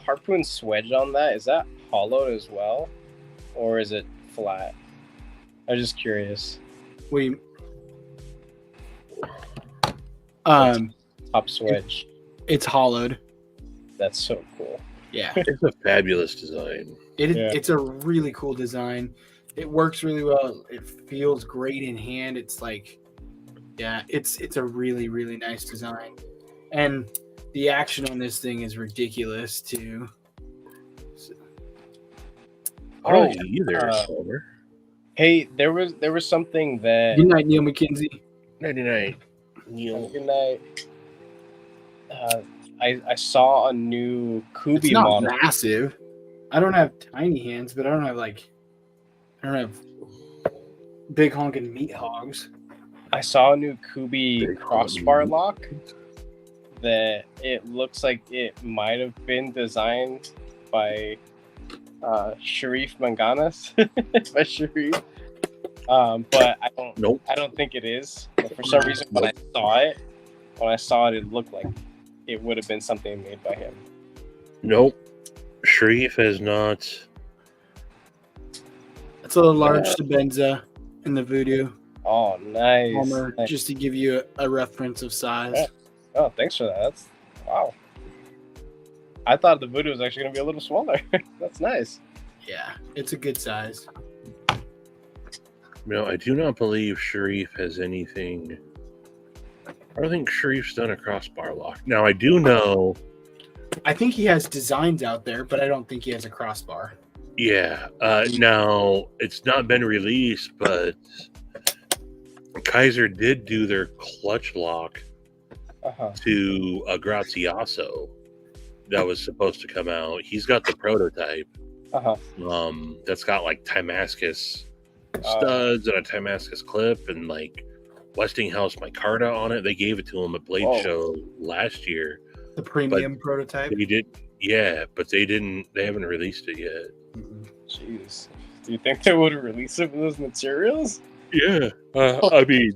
harpoon swedge on that? Is that hollowed as well, or is it flat? I'm just curious. What do you? Top swedge. It's hollowed. That's so cool. Yeah, It's a fabulous design. it's a really cool design. It works really well. It feels great in hand. It's like, yeah, it's a really, really nice design. And the action on this thing is ridiculous too. Oh, you there, uh, Silver. Hey, there was something that. Good night, Neil McKenzie. 99. Neil. Good night. I saw a new It's Kubi not model. massive. I don't have tiny hands, but I don't have big honking meat hogs. I saw a new Kubi Big crossbar honking. lock that it looks like it might have been designed by Sharif Manganas. By Sharif. But Nope. I don't think it is. But for some reason, when I saw it, it looked like it would have been something made by him. Nope. Sharif has not. It's a large Sebenza in the Voodoo. Oh, nice. Palmer, Nice. just to give you a reference of size. Yeah. Oh, thanks for that. That's wow. I thought the Voodoo was actually going to be a little smaller. That's nice. Yeah, it's a good size. No, I do not believe Sharif has anything. I don't think Sharif's done a crossbar lock. Now, I do know. I think he has designs out there, but I don't think he has a crossbar. Yeah. Now, it's not been released, but Kaiser did do their clutch lock Uh-huh. to a Graziaso that was supposed to come out. He's got the prototype. Uh-huh. That's got like Timascus studs and a Timascus clip and like Westinghouse micarta on it. They gave it to him at Blade Whoa. Show last year. The premium prototype. They did, yeah, but they haven't released it yet. Mhm. Jeez. Do you think they would release it with those materials? Yeah. I mean,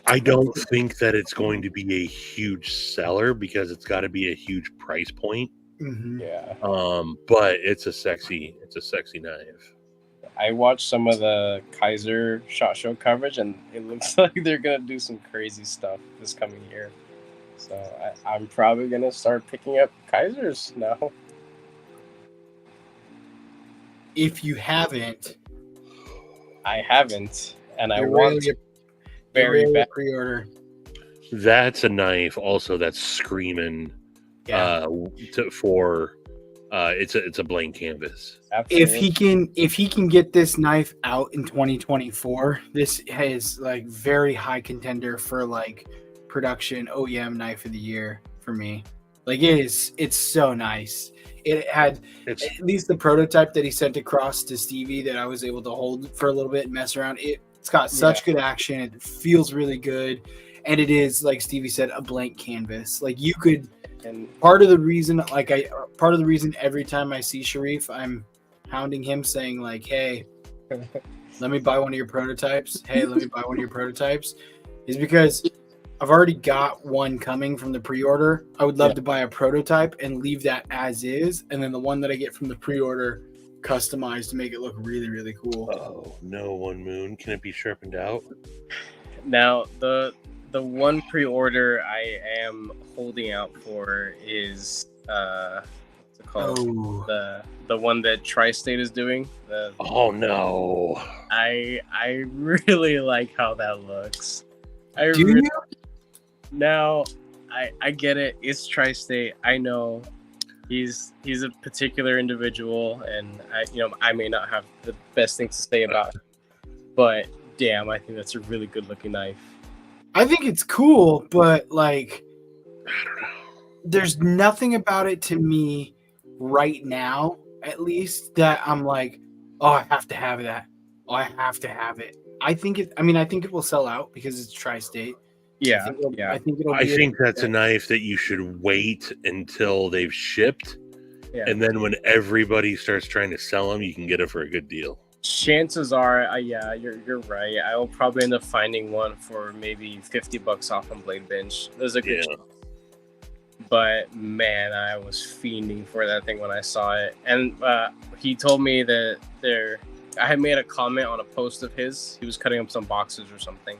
I don't think that it's going to be a huge seller because it's got to be a huge price point. Mhm. Yeah. But it's a sexy knife. I watched some of the Kaiser SHOT Show coverage, and it looks like they're gonna do some crazy stuff this coming year. So I'm probably gonna start picking up Kaisers now. If you haven't, I haven't, and I you're want really to very really bad. pre-order. That's a knife also that's screaming Yeah. it's a blank canvas. Absolutely. If he can get this knife out in 2024, this is like very high contender for like production OEM knife of the year for me. Like it's so nice. It had It's at least the prototype that he sent across to Stevie that I was able to hold for a little bit and mess around. It's got such good action. It feels really good. And it is, like Stevie said, a blank canvas. Like you could, And part of the reason every time I see Sharif, I'm hounding him saying like, hey, let me buy one of your prototypes. Hey, let me buy one of your prototypes. Is because I've already got one coming from the pre-order. I would love to buy a prototype and leave that as is, and then the one that I get from the pre-order customized to make it look really, really cool. oh no, One Moon. Can it be sharpened out? now the one pre-order I am holding out for is what's it called? Oh, The one that Tri-State is doing. Oh no. I really like how that looks. do you? Now, I get it. It's Tri-State. I know he's a particular individual, and I may not have the best things to say about it, but damn, I think that's a really good looking knife. I think it's cool, but like, I don't know. there's nothing about it to me right now, at least, that I'm like, oh, I have to have that. Oh, I have to have it. I think it will sell out because it's Tri-State. Yeah, I think it'll. I be think that's a knife that you should wait until they've shipped, yeah. and then when everybody starts trying to sell them, you can get it for a good deal. Chances are, yeah, you're right. I will probably end up finding one for maybe $50 off on Blade Bench. There's a good. Yeah. But man, I was fiending for that thing when I saw it, and he told me that I had made a comment on a post of his. He was cutting up some boxes or something,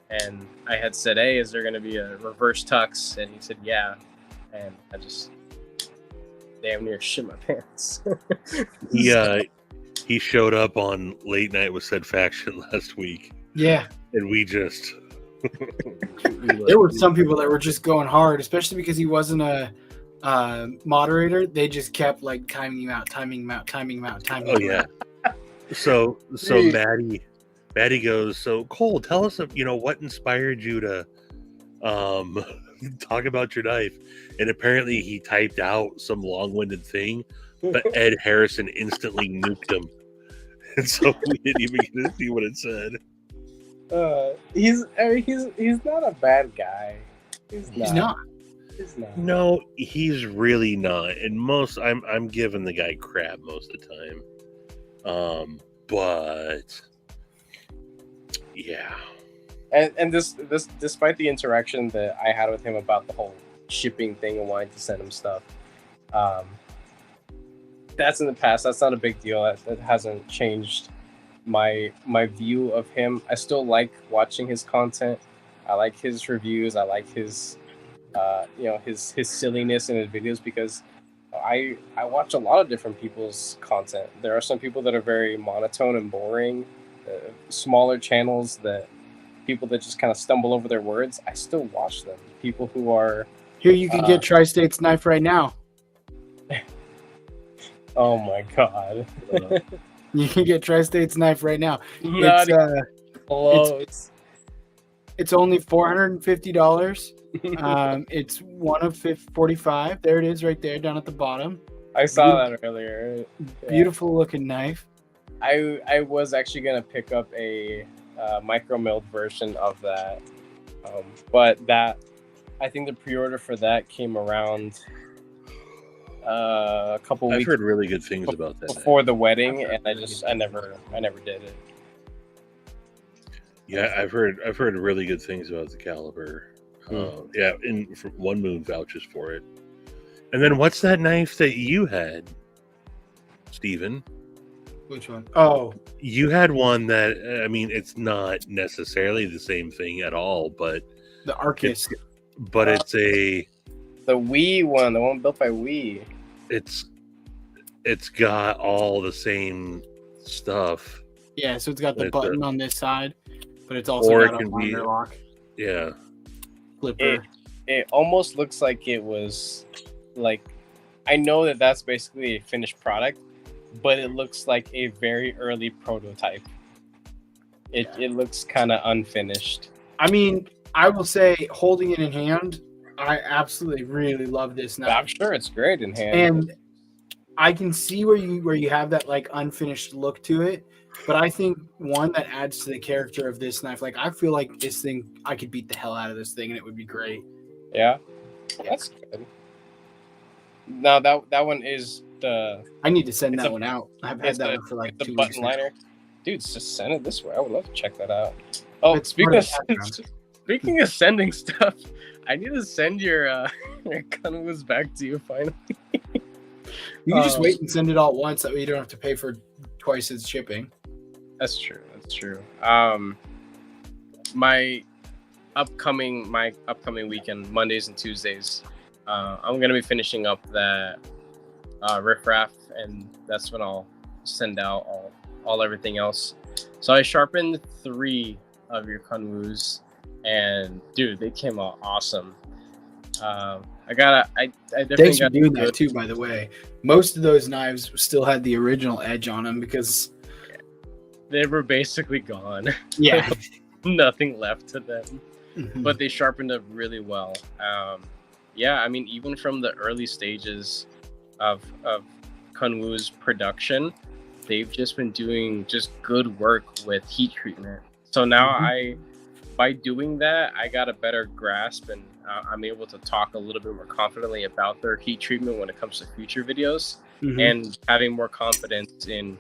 and I had said, "Hey, is there going to be a reverse tux?" And he said, "Yeah," and I just damn near shit my pants. He showed up on Late Night with Said Faction last week, Yeah, and we just there were some people that were just going hard, especially because he wasn't a moderator. They just kept like timing him out. Oh yeah. So Maddie goes, so Cole, tell us what inspired you to talk about your knife. And apparently he typed out some long-winded thing, but Ed Harrison instantly nuked him. And so we didn't even get to see what it said. He's not a bad guy. He's not. No, he's really not. And I'm giving the guy crap most of the time. But yeah. And this despite the interaction that I had with him about the whole shipping thing and wanting to send him stuff, that's in the past. That's not a big deal. That hasn't changed my view of him. I still like watching his content. I like his reviews. I like his his silliness in his videos, because I watch a lot of different people's content. There are some people that are very monotone and boring, smaller channels, that people that just kind of stumble over their words. I still watch them. People who are here. You can get Tri-State's knife right now. Oh my god! You can get Tri-State's knife right now. Not even close. It's only $450. It's one of 45. There it is, right there, down at the bottom. I saw that earlier. Beautiful looking knife. I was actually gonna pick up a micro milled version of that, but that I think the pre-order for that came around a couple I've weeks heard really good things about that. before the wedding, and I never did it. Yeah, I've heard really good things about the caliber. Yeah, and One Moon vouches for it. And then what's that knife that you had, Steven? Which one? Oh, You had one that, I mean, it's not necessarily the same thing at all, but the Arcus. it's a The Wii one, the one built by Wii. it's got all the same stuff. Yeah, so it's got the It's button on this side, but it's also Or got it a can be- winder lock Yeah. flipper. It almost looks like it was like, I know that that's basically a finished product, but it looks like a very early prototype. It looks kind of unfinished. I mean, I will say, holding it in hand, I absolutely really love this But I'm knife, sure it's great in hand. and I can see where you have that like unfinished look to it. But I think one that adds to the character of this knife, like I feel like this thing, I could beat the hell out of this thing, and it would be great. Yeah, that's good. Now that one is the I need to send It's that a- one out. I've had it's that the- one for like the 2 weeks. button liner. Dude, just send it this way. I would love to check that out. Oh, It's speaking part of of the background. speaking of sending stuff, I need to send your your Kunwas back to you finally. You can just Um, wait and send it all at once. That way you don't have to pay for twice its shipping. That's true. That's true. My upcoming weekend, Mondays and Tuesdays, I'm gonna be finishing up that riffraff, and that's when I'll send out all everything else. So I sharpened 3 of your Kunwus, and dude, they came out awesome. I definitely Thanks for got doing good- that too, by the way. Most of those knives still had the original edge on them because, They were basically gone. yeah. Nothing left to them. Mhm. But they sharpened up really well. Yeah, I mean, even from the early stages of Kunwu's production, they've just been doing just good work with heat treatment. So now by doing that, I got a better grasp, and I'm able to talk a little bit more confidently about their heat treatment when it comes to future videos, Mhm. and having more confidence in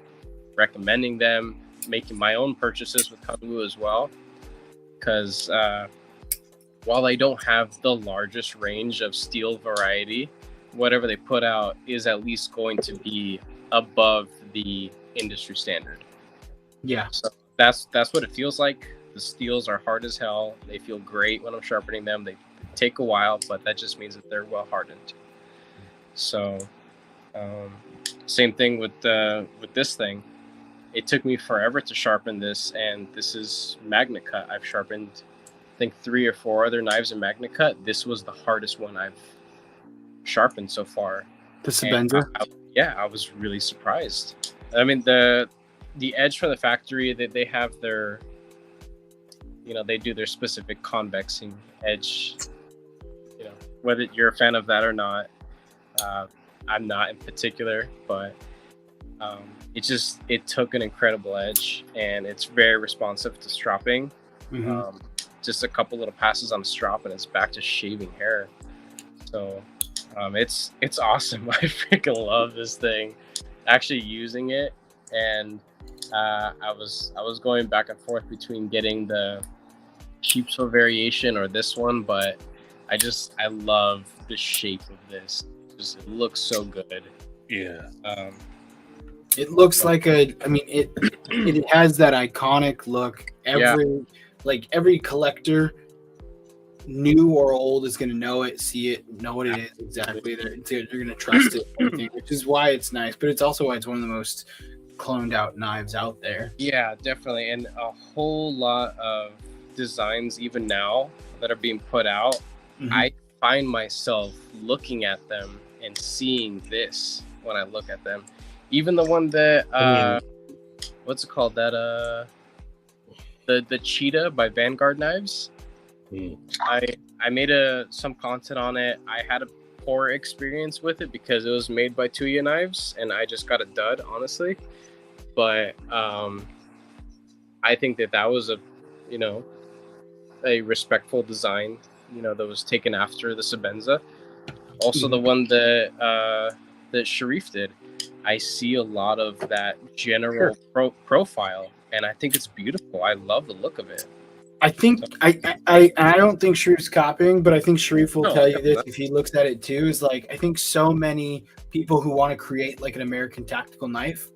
recommending them, making my own purchases with Kunwu as well. Because while I don't have the largest range of steel variety, whatever they put out is at least going to be above the industry standard. Yeah. So that's what it feels like. The steels are hard as hell. They feel great when I'm sharpening them. They take a while, but that just means that they're well hardened. So same thing with this thing. It took me forever to sharpen this, and this is Magna Cut. I've sharpened, I think, 3 or 4 other knives in Magna Cut. This was the hardest one I've sharpened so far. The And Sebenza. I was really surprised. I mean, the edge from the factory, that they have their, they do their specific convexing edge. Whether you're a fan of that or not, I'm not in particular, but it took an incredible edge, and it's very responsive to stropping. Mhm. Just a couple little passes on the strop, and it's back to shaving hair. So it's awesome. I freaking love this thing. Actually using it, and I was going back and forth between getting the Sheepsville variation or this one, but I love the shape of this. It looks so good. Yeah. It looks like it has that iconic look. Every collector, new or old, is going to know it, see it, know what it is exactly. They're going to trust it, everything, which is why it's nice. But it's also why it's one of the most cloned out knives out there. Yeah, definitely. And a whole lot of designs even now that are being put out, Mhm. I find myself looking at them and seeing this when I look at them. Even the one that what's it called? That the Cheetah by Vanguard Knives. Mm. I made some content on it. I had a poor experience with it because it was made by Tuya Knives, and I just got a dud, honestly. But I think that was a respectful design, that was taken after the Sebenza. Also, the one that that Sharif did, I see a lot of that general profile, and I think it's beautiful. I love the look of it. I think I don't think Sharif's copying, but I think Sharif will tell you this if he looks at it too. Is like I think so many people who want to create like an American tactical knife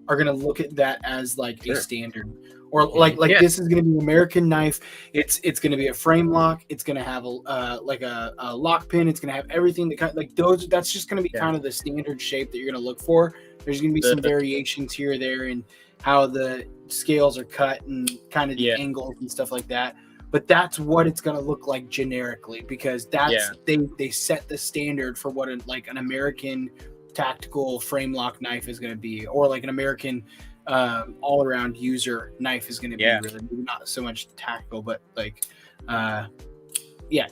are going to look at that as like a standard, or like this is going to be an American knife. It's going to be a frame lock. It's going to have a lock pin. It's going to have everything that kind of, like those. That's just going to be kind of the standard shape that you're going to look for. There's going to be some variations here or there and how the scales are cut and kind of the angles and stuff like that. But that's what it's going to look like generically, because that's they set the standard for what an American tactical frame lock knife is going to be, or like an American all-around user knife is going to be. Really not so much tactical, but like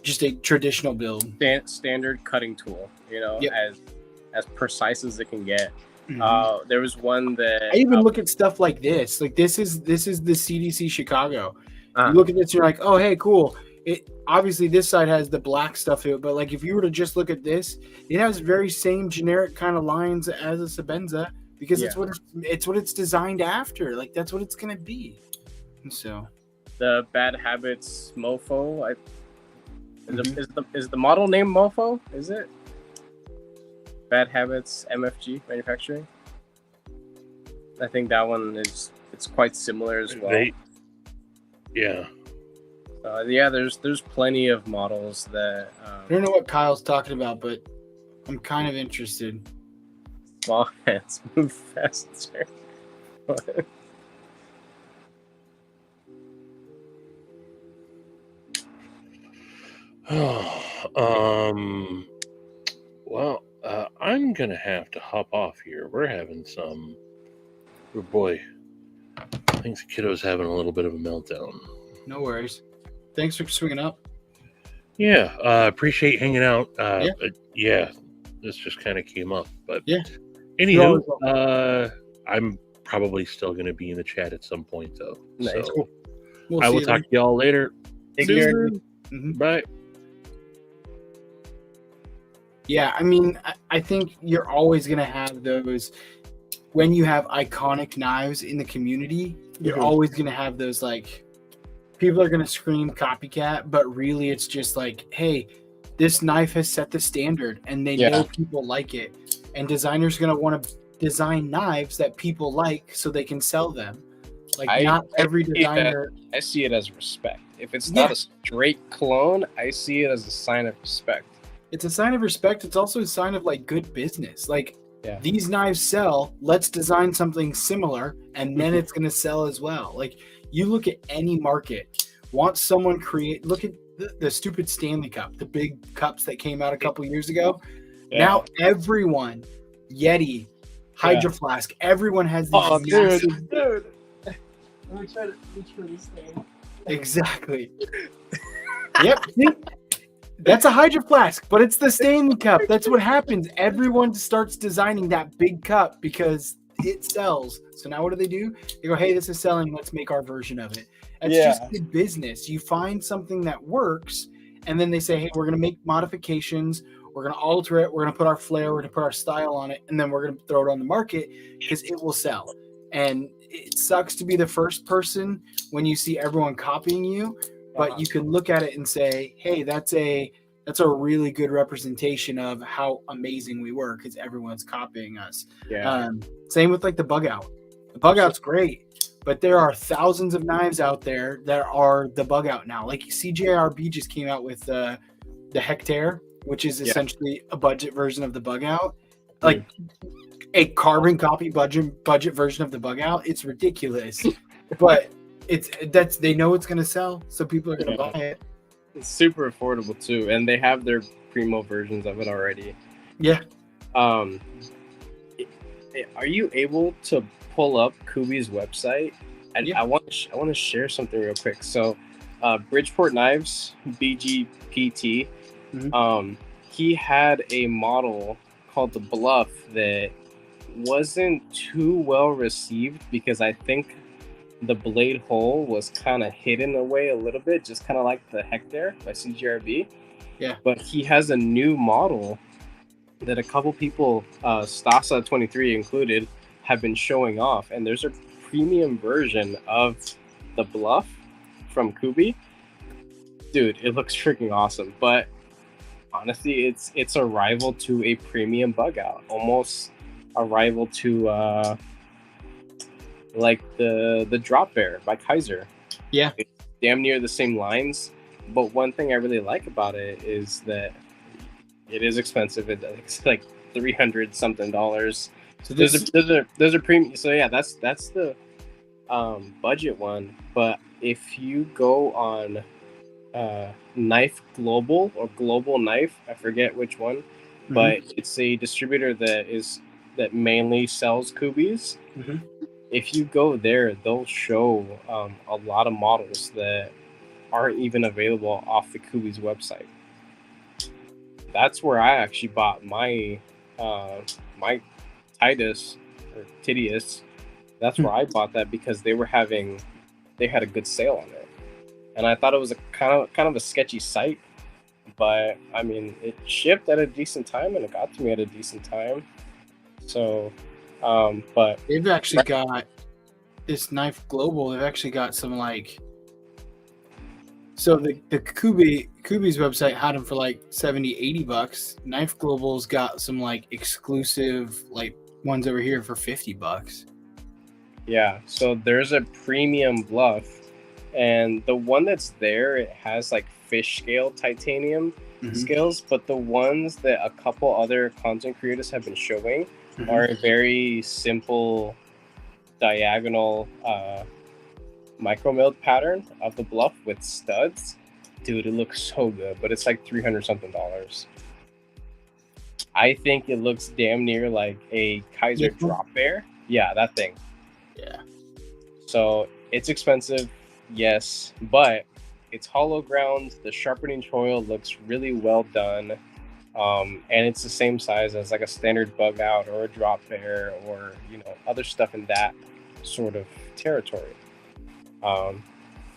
just a traditional build, standard cutting tool, as precise as it can get. There was one that I even look at stuff like this. Like this is the CDC Chicago. You look at this, and you're like, oh, hey, cool. It obviously this side has the black stuff to it, but like if you were to just look at this, it has very same generic kind of lines as a Sebenza, because it's what it's designed after. Like that's what it's gonna be. And so the Bad Habits Mofo, is the model name Mofo? Is it? Bad Habits MFG Manufacturing. I think that one it's quite similar as well. There's plenty of models that. I don't know what Kyle's talking about, but I'm kind of interested. Small hands move faster. Well, I'm gonna have to hop off here. We're having some. Oh boy, I think the kiddo's having a little bit of a meltdown. No worries. Thanks for swinging up. Yeah, appreciate hanging out. This just kind of came up, but anywho, I'm probably still going to be in the chat at some point, though. Nice. So I will talk to y'all later. Take care. Bye. Yeah, I mean, I think you're always going to have those. When you have iconic knives in the community, you're always going to have those, like, people are going to scream copycat, but really it's just like, hey, this knife has set the standard and they know people like it. And designers are going to want to design knives that people like so they can sell them. Like, not every designer. I see it as respect. If it's not a straight clone, I see it as a sign of respect. It's a sign of respect. It's also a sign of, like, good business. Like, these knives sell. Let's design something similar, and then it's going to sell as well. Like, you look at any market, look at the stupid Stanley Cup, the big cups that came out a couple years ago. Now everyone, Yeti, Hydro Flask, everyone has these massive... Dude. Let me try to reach for this thing. Exactly. Yep. That's a Hydro Flask, but it's the Stanley Cup. That's what happens. Everyone starts designing that big cup because it sells. So now what do? They go, hey, this is selling. Let's make our version of it. It's just good business. You find something that works, and then they say, hey, we're going to make modifications. We're going to alter it. We're going to put our flair. We're going to put our style on it, and then we're going to throw it on the market because it will sell. And it sucks to be the first person when you see everyone copying you, but you can look at it and say, hey, that's a really good representation of how amazing we were because everyone's copying us. Same with like the Bug Out. The Bug Out's great, but there are thousands of knives out there that are the Bug Out now. Like CJRB just came out with the Hectare, which is essentially a budget version of the Bug Out. Like a carbon copy budget version of the Bug Out. It's ridiculous, but they know it's going to sell, so people are going to buy it. It's super affordable too, and they have their primo versions of it already. Yeah. Are you able to pull up Kubi's website? I want to share something real quick. So, Bridgeport Knives, BGPT. He had a model called the Bluff that wasn't too well received because I think the blade hole was kind of hidden away a little bit, just kind of like the Hectare by CGRB. Yeah. But he has a new model that a couple people, Stasa 23 included, have been showing off, and there's a premium version of the Bluff from Kubi. Dude, it looks freaking awesome. But honestly, it's a rival to a premium bug out, almost a rival to like the Drop Bear by Kaiser. Yeah. It's damn near the same lines. But one thing I really like about it is that it is expensive. It's like $300 something. So There's this, a premium. So yeah, that's the budget one. But if you go on Knife Global or Global Knife, I forget which one, but it's a distributor that mainly sells Kubis. Mhm. If you go there, they'll show a lot of models that aren't even available off the Kubi's website. That's where I actually bought my my Titus or Titius. That's where I bought that because they had a good sale on it, and I thought it was a kind of a sketchy site, but I mean it shipped at a decent time and it got to me at a decent time. So, but they've actually got this Knife Global. They've actually got some like. So the Kubi's website had them for like $70-$80. Knife Global's got some like exclusive like ones over here for $50. yeah, so there's a premium Bluff, and the one that's there, it has like fish scale titanium scales, but the ones that a couple other content creators have been showing are a very simple diagonal micro milled pattern of the Bluff with studs. Dude, it looks so good, but it's like $300 something. I think it looks damn near like a Kaiser Drop Bear. Yeah, that thing. Yeah. So it's expensive, yes, but it's hollow ground. The sharpening choil looks really well done. And it's the same size as like a standard bug out or a Drop Bear or other stuff in that sort of territory.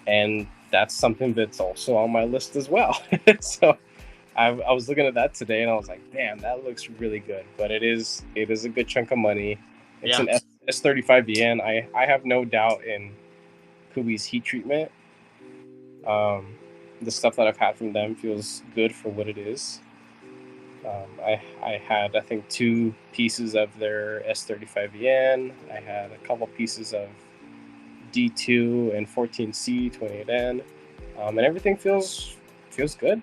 And that's something that's also on my list as well. So I was looking at that today and I was like, damn, that looks really good. But it is a good chunk of money. It's an S35VN. I have no doubt in Kubi's heat treatment. The stuff that I've had from them feels good for what it is. I had, I think, 2 pieces of their S35VN. I had a couple pieces of D2 and 14C 28N, and everything feels good.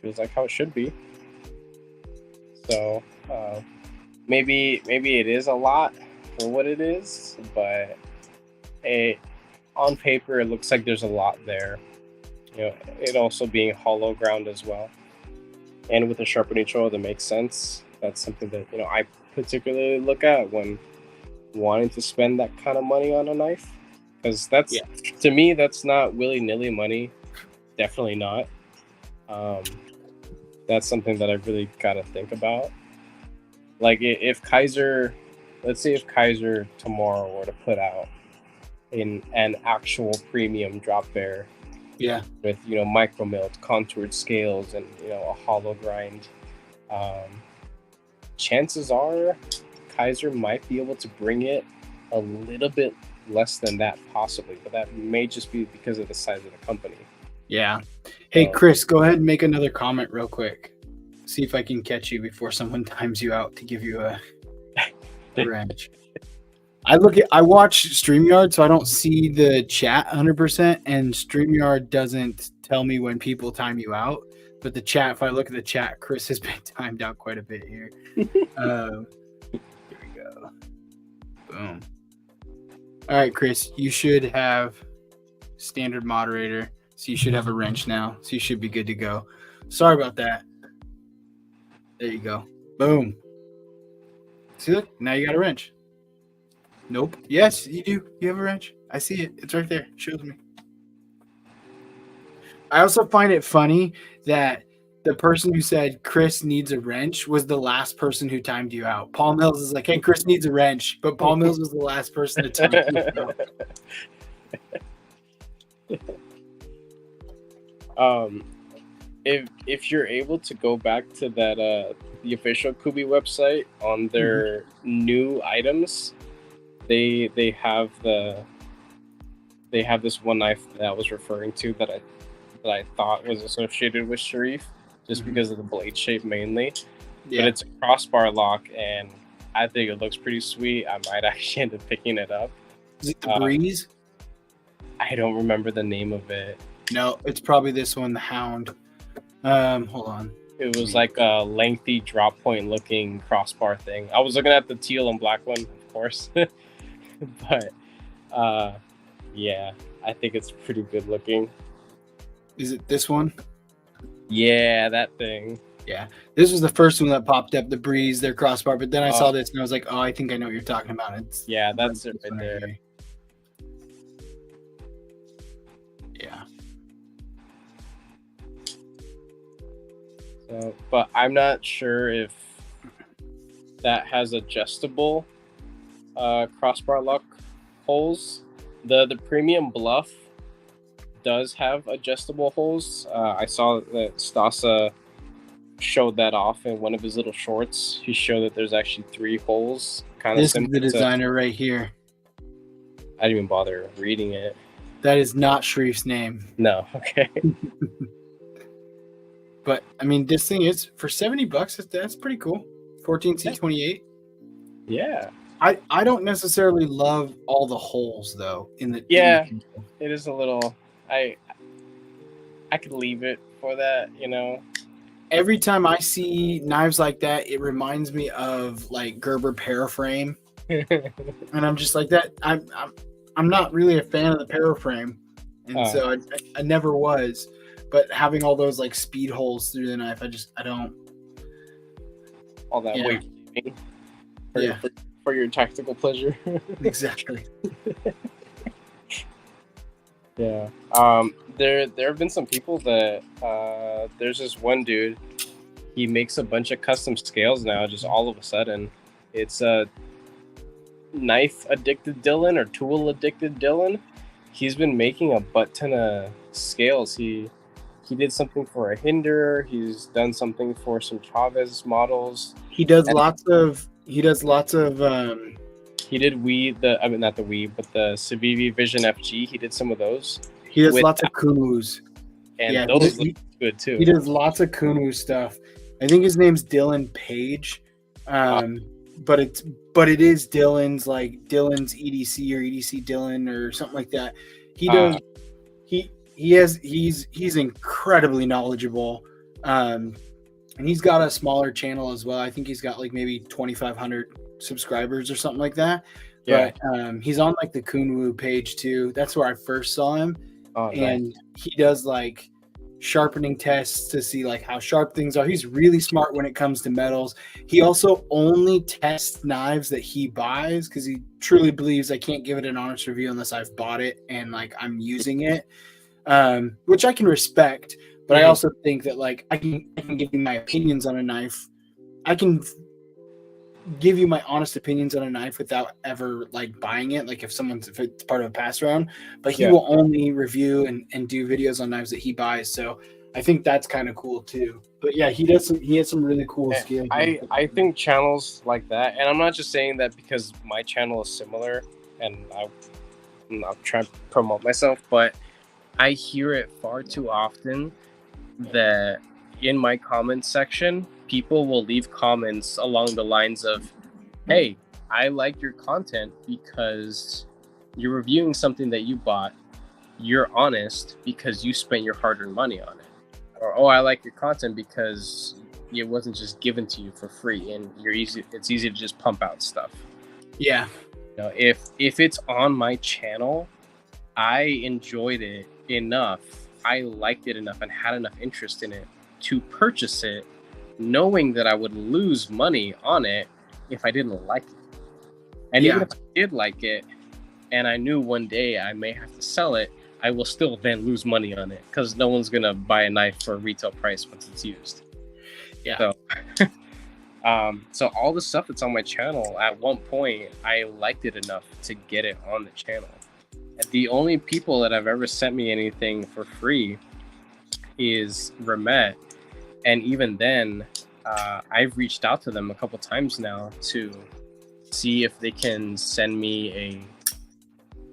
Feels like how it should be. So maybe it is a lot for what it is, but on paper it looks like there's a lot there. It also being hollow ground as well, and with a sharpening choil that makes sense. That's something that I particularly look at when wanting to spend that kind of money on a knife. Because to me, that's not willy-nilly money. Definitely not. That's something that I really got to think about. Like, if Kaiser, let's say if Kaiser tomorrow were to put out an actual premium Drop Bear, with micro milled, contoured scales and a hollow grind, chances are Kaiser might be able to bring it a little bit less than that possibly, but that may just be because of the size of the company. Yeah. Hey, Chris, go ahead and make another comment real quick. See if I can catch you before someone times you out to give you a wrench. I watch StreamYard, so I don't see the chat 100%, and StreamYard doesn't tell me when people time you out. But the chat, if I look at the chat, Chris has been timed out quite a bit here. Here we go. Boom. All right, Chris, you should have standard moderator. So you should have a wrench now. So you should be good to go. Sorry about that. There you go. Boom. See, look, now you got a wrench. Nope. Yes, you do. You have a wrench. I see it. It's right there. It shows me. I also find it funny that the person who said Chris needs a wrench was the last person who timed you out. Paul Mills is like, hey, Chris needs a wrench. But Paul Mills was the last person to time you out. If you're able to go back to that the official Kubi website, on their new items, they have this one knife that I was referring to that I thought was associated with Sharif, just because of the blade shape mainly. Yeah. But it's a crossbar lock, and I think it looks pretty sweet. I might actually end up picking it up. Is it the Breeze? I don't remember the name of it. No, it's probably this one, the Hound. Hold on. It was like a lengthy drop point looking crossbar thing. I was looking at the teal and black one, of course. But yeah, I think it's pretty good looking. Is it this one? Yeah, that thing. Yeah. This was the first one that popped up, the Breeze, their crossbar. But then I saw this and I was like, oh, I think I know what you're talking about. It's Yeah, that's it right there. here. Yeah. So, but I'm not sure if that has adjustable crossbar lock holes. The premium Bluff does have adjustable holes. I saw that Stasa showed that off in one of his little shorts. He showed that there's actually 3 holes. Kind of This is the designer right here. I didn't even bother reading it. That is not Sharif's name. No, okay. But I mean, this thing is for $70. That's pretty cool. 14C28. Yeah, I don't necessarily love all the holes though. Yeah. it is a little. I could leave it for that, you know. Every time I see knives like that, it reminds me of like Gerber Paraframe, and I'm just like that. I'm not really a fan of the Paraframe, and so I never was. But having all those like speed holes through the knife, I don't. All that weight for your tactical pleasure. Exactly. Yeah. There have been some people that there's this one dude. He makes a bunch of custom scales now. Just all of a sudden, it's a knife addicted Dylan or tool addicted Dylan. He's been making a butt ton of scales. He did something for a Hinder. He's done something for some Chavez models. He does lots of. He did not the Wii, but the Civivi Vision FG. He did some of those. He does lots of Kunus. And those look good too. He does lots of Kunu stuff. I think his name's Dylan Page. But it is Dylan's EDC or EDC Dylan or something like that. He does he's incredibly knowledgeable. And he's got a smaller channel as well. I think he's got like maybe 2,500 subscribers or something like that. Yeah. But he's on like the Kunwu page too. That's where I first saw him. And nice. He does like sharpening tests to see like how sharp things are. He's really smart when it comes to metals. He also only tests knives that he buys because he truly believes I can't give it an honest review unless I've bought it and like I'm using it, which I can respect. But I also think that like I can give you my opinions on a knife. I can give you my honest opinions on a knife without ever like buying it, like if it's part of a pass around, but he will only review and do videos on knives that he buys. So I think that's kind of cool too. But yeah, he has some really cool skills. I think channels like that, and I'm not just saying that because my channel is similar and I'm not trying to promote myself, but I hear it far too often that in my comment section people will leave comments along the lines of, hey, I like your content because you're reviewing something that you bought. You're honest because you spent your hard-earned money on it. Or, oh, I like your content because it wasn't just given to you for free and it's easy to just pump out stuff. Yeah. You know, if it's on my channel, I enjoyed it enough, I liked it enough and had enough interest in it to purchase it, knowing that I would lose money on it if I didn't like it. And even if I did like it and I knew one day I may have to sell it, I will still then lose money on it because no one's gonna buy a knife for a retail price once it's used. Yeah. So all the stuff that's on my channel, at one point I liked it enough to get it on the channel. And the only people that have ever sent me anything for free is Ramet, and even then I've reached out to them a couple times now to see if they can send me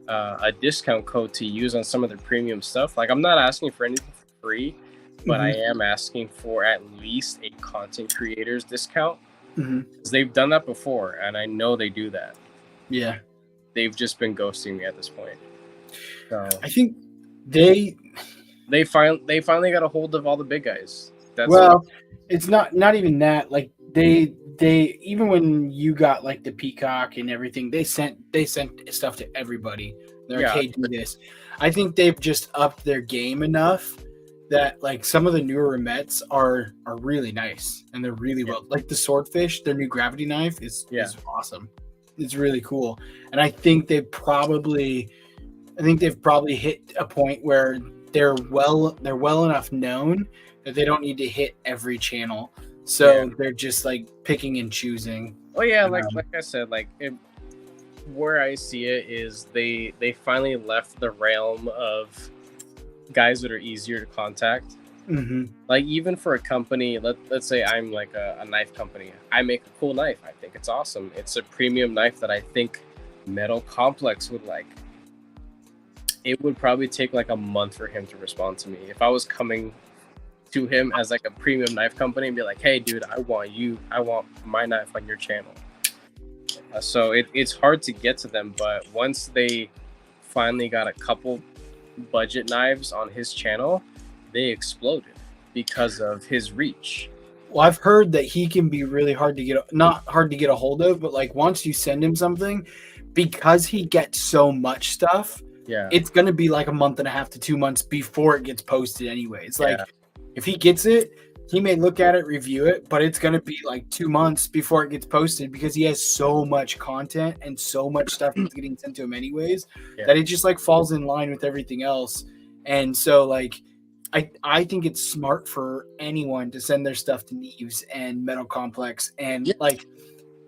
a discount code to use on some of their premium stuff. Like, I'm not asking for anything for free, but I am asking for at least a content creators discount. Because they've done that before, and I know they do that. Yeah. They've just been ghosting me at this point. So I think they finally got a hold of all the big guys. It's not even that. Like they even when you got like the Peacock and everything, they sent stuff to everybody. They're like, hey, do this. I think they've just upped their game enough that like some of the newer Remets are really nice and they're really well. Like the Swordfish, their new gravity knife is awesome. It's really cool, and I think they've probably hit a point where they're well enough known that they don't need to hit every channel. So they're just like picking and choosing. Oh yeah, like I said, where I see it is they finally left the realm of guys that are easier to contact. Like even for a company, let's say I'm like a knife company. I make a cool knife. I think it's awesome. It's a premium knife that I think Metal Complex would like. It would probably take like a month for him to respond to me. If I was coming to him as like a premium knife company and be like, hey dude, I want my knife on your channel. So it's hard to get to them, but once they finally got a couple budget knives on his channel, they exploded because of his reach. Well, I've heard that he can be really not hard to get a hold of, but like once you send him something, because he gets so much stuff, it's going to be like a month and a half to 2 months before it gets posted anyways. Like if he gets it, he may look at it, review it, but it's going to be like 2 months before it gets posted because he has so much content and so much stuff that's getting sent to him anyways that it just like falls in line with everything else. And so like, I think it's smart for anyone to send their stuff to Neves and Metal Complex and like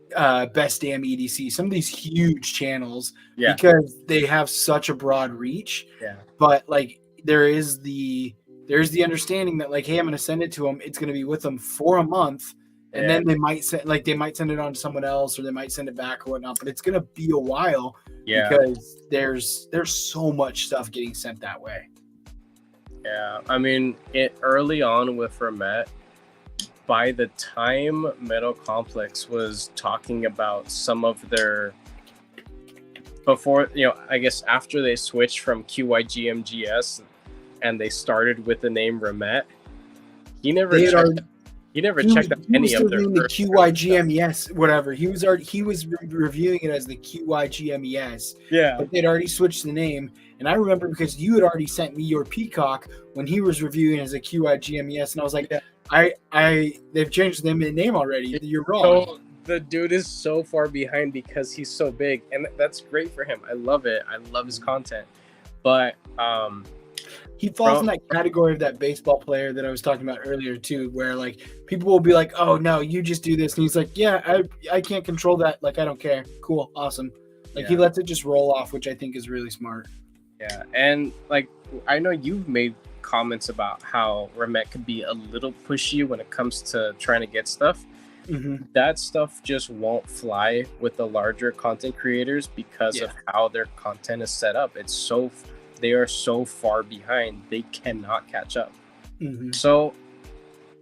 Best Damn EDC, some of these huge channels because they have such a broad reach. But like there's the understanding that like, hey, I'm going to send it to them. It's going to be with them for a month, and then they might send it on to someone else, or they might send it back or whatnot. But it's going to be a while because there's so much stuff getting sent that way. Yeah, I mean, early on with Remet, by the time Metal Complex was talking about some of their I guess after they switched from QYGMGS and they started with the name Remet, he never checked out any of their the QYGMES, whatever. He was reviewing it as the QYGMES. Yeah. But they'd already switched the name. And I remember because you had already sent me your Peacock when he was reviewing as a QYGMES, and I was like, they've changed the name already. You're wrong. So the dude is so far behind because he's so big, and that's great for him. I love it. I love his content. But he falls in that category of that baseball player that I was talking about earlier too, where like people will be like, "Oh no, you just do this," and he's like, "Yeah, I can't control that. Like I don't care. Cool, awesome." Like he lets it just roll off, which I think is really smart. Yeah, and like I know you've made comments about how Remet could be a little pushy when it comes to trying to get stuff. That stuff just won't fly with the larger content creators because of how their content is set up. They are so far behind, they cannot catch up. So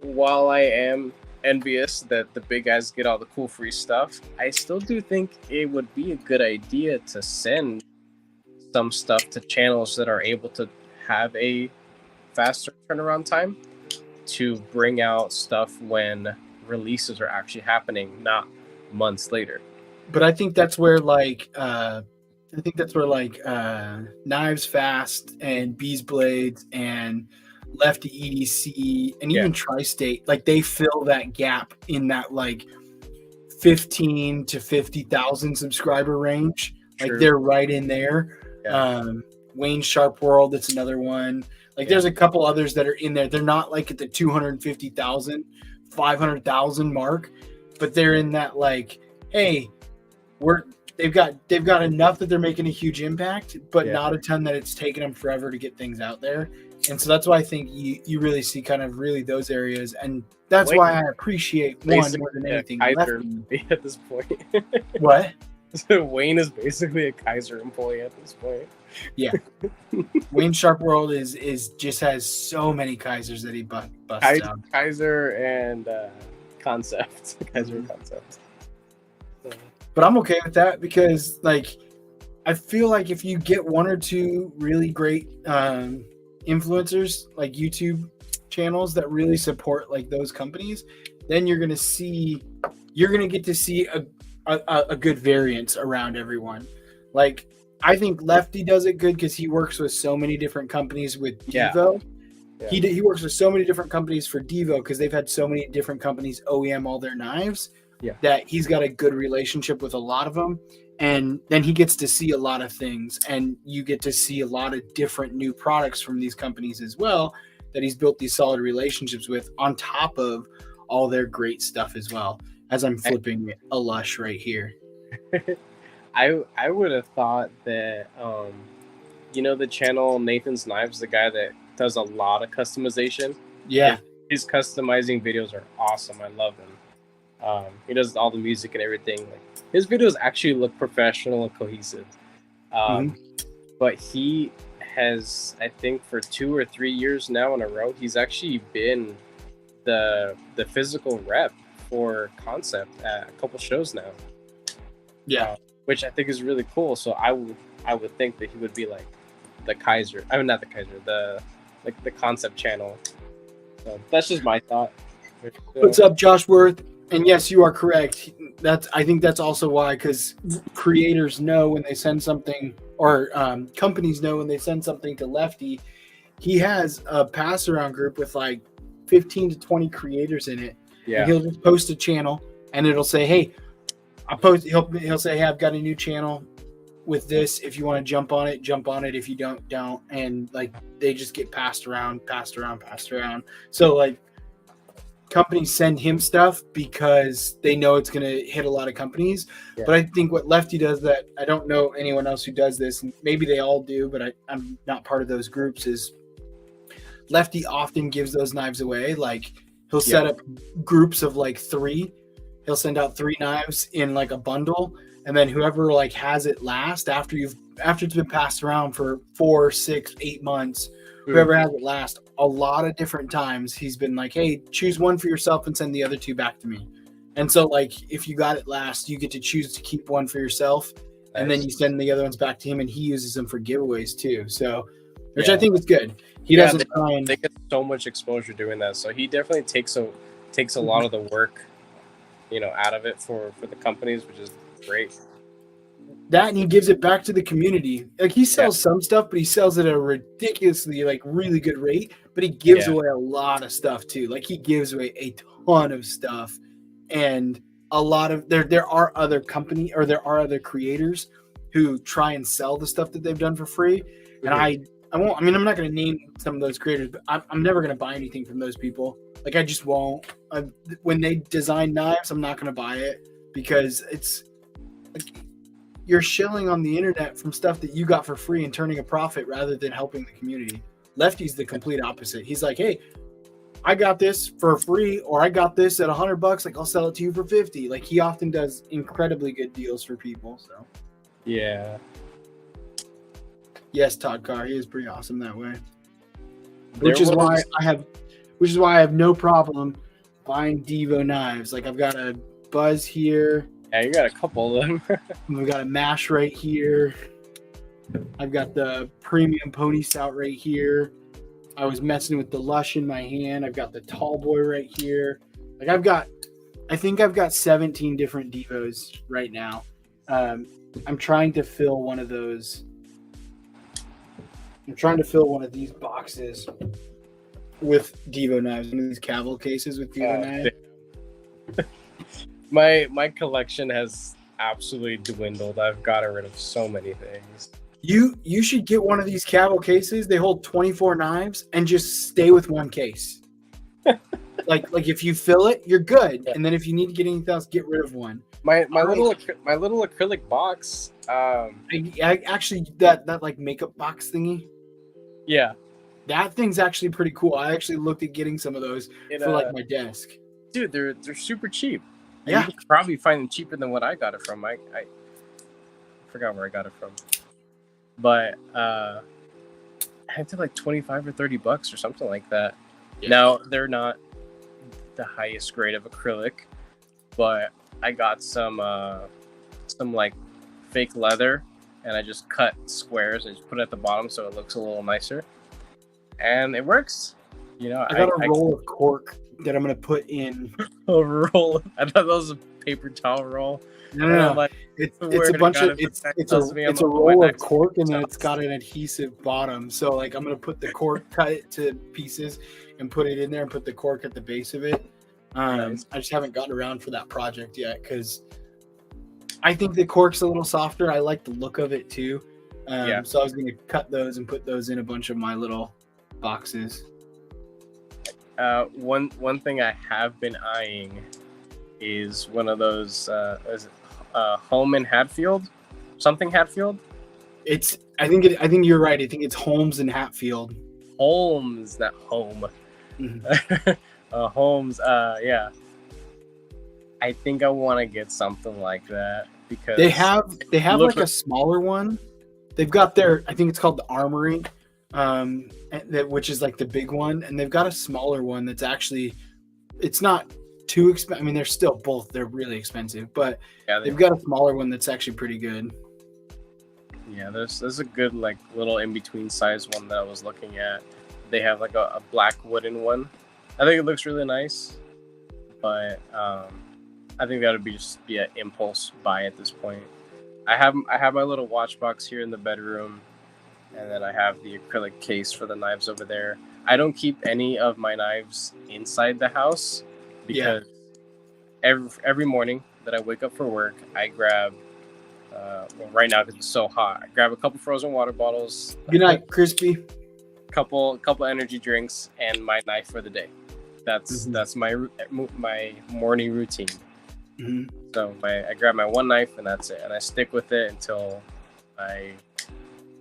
while I am envious that the big guys get all the cool free stuff, I still do think it would be a good idea to send some stuff to channels that are able to have a faster turnaround time to bring out stuff when releases are actually happening, not months later. But I think that's where Knives Fast and Bees Blades and Lefty EDC and even Tri-State, like they fill that gap in that like 15 to 50,000 subscriber range. Like they're right in there. Wayne Sharp World, that's another one. Like there's a couple others that are in there. They're not like at the 250,000, 500,000 mark, but they're in that like, hey, we're they've got enough that they're making a huge impact, but Yeah. not a ton that it's taken them forever to get things out there. And so that's why I think you really see kind of really those areas, and that's Like, why I appreciate one basically more than a anything. Kaiser Lefty. employee at this point. What? Wayne is basically a Kaiser employee at this point. Wayne Sharp World is just has so many Kaisers that he busts out. Kaiser and Concept. Kaiser and Concept. So, But I'm okay with that because, like, I feel like if you get one or two really great influencers, like YouTube channels that really support like those companies, then you're gonna get to see a good variance around everyone. Like, I think Lefty does it good because he works with so many different companies with Yeah. Devo. Yeah. He works with so many different companies for Devo because they've had so many different companies OEM all their knives. Yeah. That he's got a good relationship with a lot of them, and then he gets to see a lot of things, and you get to see a lot of different new products from these companies as well that he's built these solid relationships with, on top of all their great stuff as well. As I'm flipping a Lush right here. I would have thought that the channel Nathan's Knives, the guy that does a lot of customization. Yeah. His customizing videos are awesome. I love him. He does all the music and everything. Like, his videos actually look professional and cohesive. But he has, I think, for 2 or 3 years now in a row, he's actually been the physical rep for Concept at a couple shows now. Yeah. Which I think is really cool. So I would think that he would be like the Kaiser. I mean, not the Kaiser. The Concept channel. So that's just my thought. What's up, Josh Worth? And yes, you are correct. I think that's also why, because creators know when they send something, or companies know when they send something to Lefty. He has a pass around group with like 15 to 20 creators in it. Yeah. And he'll just post a channel, and it'll say, "Hey, He'll say, "Hey, I've got a new channel with this. If you want to jump on it, jump on it. If you don't." And like, they just get passed around. So like, companies send him stuff because they know it's going to hit a lot of companies. Yeah. But I think what Lefty does, that I don't know anyone else who does this, and maybe they all do, but I'm not part of those groups, is Lefty often gives those knives away. Like, he'll set up groups of like 3. He'll send out 3 knives in like a bundle, and then whoever like has it last after it's been passed around for 4, 6, 8 months, whoever has it last, a lot of different times he's been like, "Hey, choose one for yourself and send the other 2 back to me." And so like, if you got it last, you get to choose to keep one for yourself, and then you send the other ones back to him, and he uses them for giveaways too. So, which I think is good. He doesn't try and they get so much exposure doing that. So he definitely takes a lot of the work, out of it for the companies, which is great. That, and he gives it back to the community. Like, he sells some stuff, but he sells it at a ridiculously like really good rate. But he gives away a lot of stuff too. Like, he gives away a ton of stuff, and a lot of there are other creators who try and sell the stuff that they've done for free. And I won't. I mean, I'm not going to name some of those creators, but I'm never going to buy anything from those people. Like, I just won't. When they design knives, I'm not going to buy it, because it's like, you're shilling on the internet from stuff that you got for free and turning a profit rather than helping the community. Lefty's the complete opposite. He's like, "Hey, I got this for free, or I got this at $100. Like, I'll sell it to you for 50." Like, he often does incredibly good deals for people. So Yeah. yes, Todd Carr, he is pretty awesome that way. Which is why I have no problem buying Devo knives. Like, I've got a Buzz here. Yeah, you got a couple of them. We've got a Mash right here. I've got the Premium Pony Stout right here. I was messing with the Lush in my hand. I've got the Tall Boy right here. Like, I think I've got 17 different Devos right now. I'm trying to fill one of those. I'm trying to fill one of these boxes with Devo knives, one of these Cavill cases with Devo knives. My collection has absolutely dwindled. I've gotten rid of so many things. You should get one of these Cavill cases. They hold 24 knives, and just stay with one case. like if you fill it, you're good. Yeah. And then if you need to get anything else, get rid of one. My All little acrylic box. I actually that like makeup box thingy, Yeah. that thing's actually pretty cool. I actually looked at getting some of those for like my desk. Dude, they're super cheap. And Yeah. you can probably find them cheaper than what I got it from. I forgot where I got it from. But I think like $25 or $30 or something like that. Yeah. Now they're not the highest grade of acrylic, but I got some like fake leather, and I just cut squares and just put it at the bottom so it looks a little nicer, and it works. You know, I got a roll of cork that I'm gonna put in. a roll. I thought that was a paper towel roll. No. Like, It's swear a to bunch God, of if it's that it's tells a me I'm it's a on my roll of next cork, and then house. it's got an adhesive bottom. So like I'm gonna put the cork, cut it to pieces, and put it in there, and put the cork at the base of it. Nice. I just haven't gotten around for that project yet because I think the cork's a little softer. I like the look of it too. Yeah. So I was gonna cut those and put those in a bunch of my little boxes. One thing I have been eyeing is one of those Home in Hatfield, something Hatfield. I think you're right. I think it's Holmes and Hatfield. Holmes, not home. Mhm. Holmes. Yeah. I think I want to get something like that because They have Look like a smaller one. They've got their, I think it's called the Armory, which is like the big one, and they've got a smaller one that's actually, it's not too expensive. I mean, they're really expensive, but yeah, they've got a smaller one that's actually pretty good. yeah. There's a good like little in between size one that I was looking at. They have like a black wooden one. I think it looks really nice, but I think that would just be an impulse buy at this point. I have my little watch box here in the bedroom, and then I have the acrylic case for the knives over there. I don't keep any of my knives inside the house because every morning that I wake up for work, I grab right now because it's so hot, I grab a couple frozen water bottles, Good night, Crispy. couple energy drinks, and my knife for the day. That's my morning routine. Mhm. So I grab my one knife and that's it, and I stick with it until I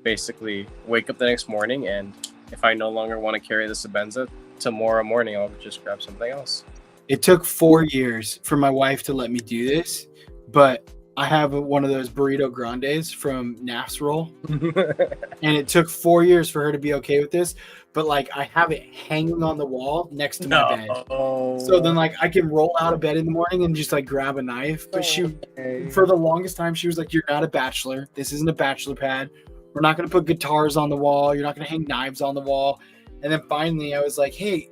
basically wake up the next morning. And if I no longer want to carry the Sebenza, tomorrow morning I'll just grab something else. It took 4 years for my wife to let me do this, but I have one of those burrito grandes from Naf's Roll, and it took 4 years for her to be okay with this. But like, I have it hanging on the wall next to my bed, so then like I can roll out of bed in the morning and just like grab a knife. But for the longest time, she was like, "You're not a bachelor. This isn't a bachelor pad. We're not going to put guitars on the wall. You're not going to hang knives on the wall." And then finally, I was like, "Hey,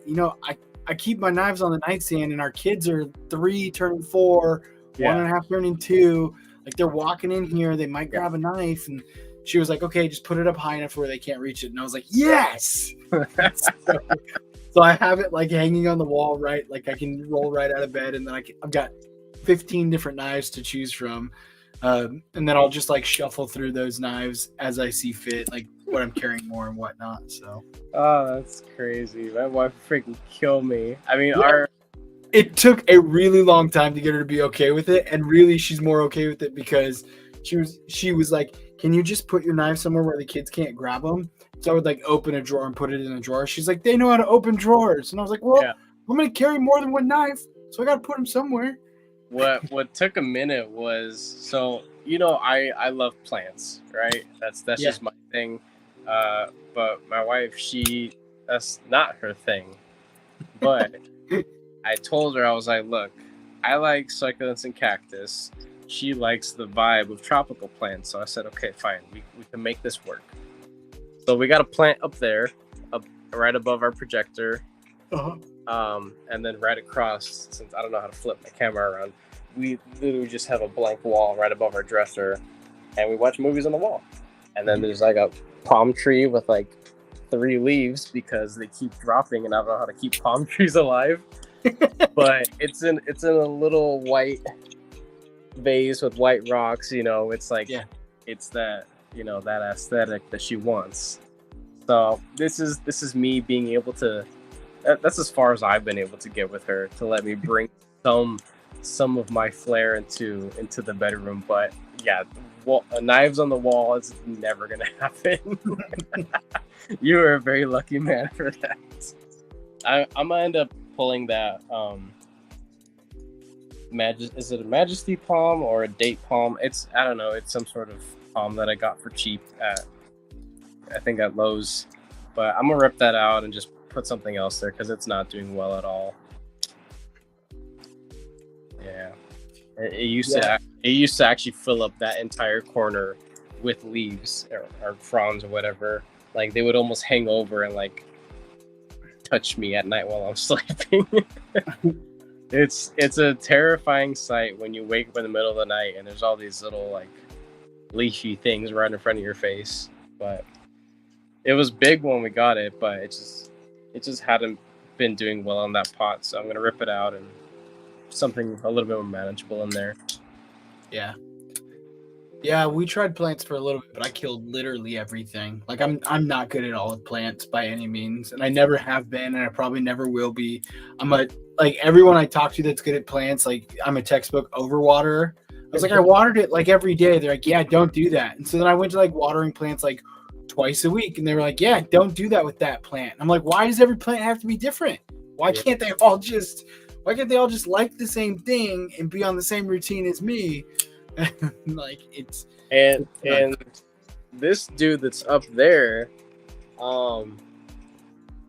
I keep my knives on the nightstand, and our kids are 3 turning 4, 1.5 turning 2. Like they're walking in here, they might grab a knife." And she was like, "Okay, just put it up high enough where they can't reach it." And I was like, "Yes." So I have it like hanging on the wall, right? Like I can roll right out of bed, and then I've got 15 different knives to choose from. And then I'll just like shuffle through those knives as I see fit, like what I'm carrying more and whatnot. So, oh, that's crazy. My wife would freaking kill me. I mean, it took a really long time to get her to be okay with it, and really she's more okay with it because she was like, "Can you just put your knife somewhere where the kids can't grab them?" So I would like open a drawer and put it in a drawer. She's like, "They know how to open drawers," and I was like, "Well, I'm gonna carry more than one knife, so I gotta put them somewhere." What took a minute was, so I love plants, right? That's just my thing. But my wife, that's not her thing. But I told her, I was like, "Look, I like succulents and cactus. She likes the vibe of tropical plants." So I said, "Okay, fine, we can make this work." So we got a plant up there, up right above our projector. And then right across, since I don't know how to flip my camera around, we literally just have a blank wall right above our dresser, and we watch movies on the wall. And then there's like a palm tree with like 3 leaves because they keep dropping, and I don't know how to keep palm trees alive. But it's in a little white vase with white rocks. It's like it's that that aesthetic that she wants. So this is me being able to that's as far as I've been able to get with her, to let me bring some of my flair into the bedroom. But yeah, knives on the wall is never gonna happen. You are a very lucky man for that. I'm gonna end up pulling that. Is it a Majesty palm or a date palm? I don't know. It's some sort of palm that I got for cheap I think at Lowe's. But I'm gonna rip that out and just put something else there because it's not doing well at all. Yeah, it used to actually fill up that entire corner with leaves or fronds or whatever. Like they would almost hang over and like touch me at night while I'm sleeping. It's a terrifying sight when you wake up in the middle of the night and there's all these little like leafy things right in front of your face. But it was big when we got it, but it just hadn't been doing well on that pot. So I'm gonna rip it out and something a little bit more manageable in there. Yeah, we tried plants for a little bit, but I killed literally everything. Like I'm not good at all with plants by any means, and I never have been, and I probably never will be. Like everyone I talk to that's good at plants, like I'm a textbook overwaterer. I was like, I watered it like every day. They're like, yeah, don't do that. And so then I went to like watering plants like twice a week, and they were like, yeah, don't do that with that plant. I'm like, why does every plant have to be different? Why can't they all just like the same thing and be on the same routine as me? Like it's and this dude that's up there,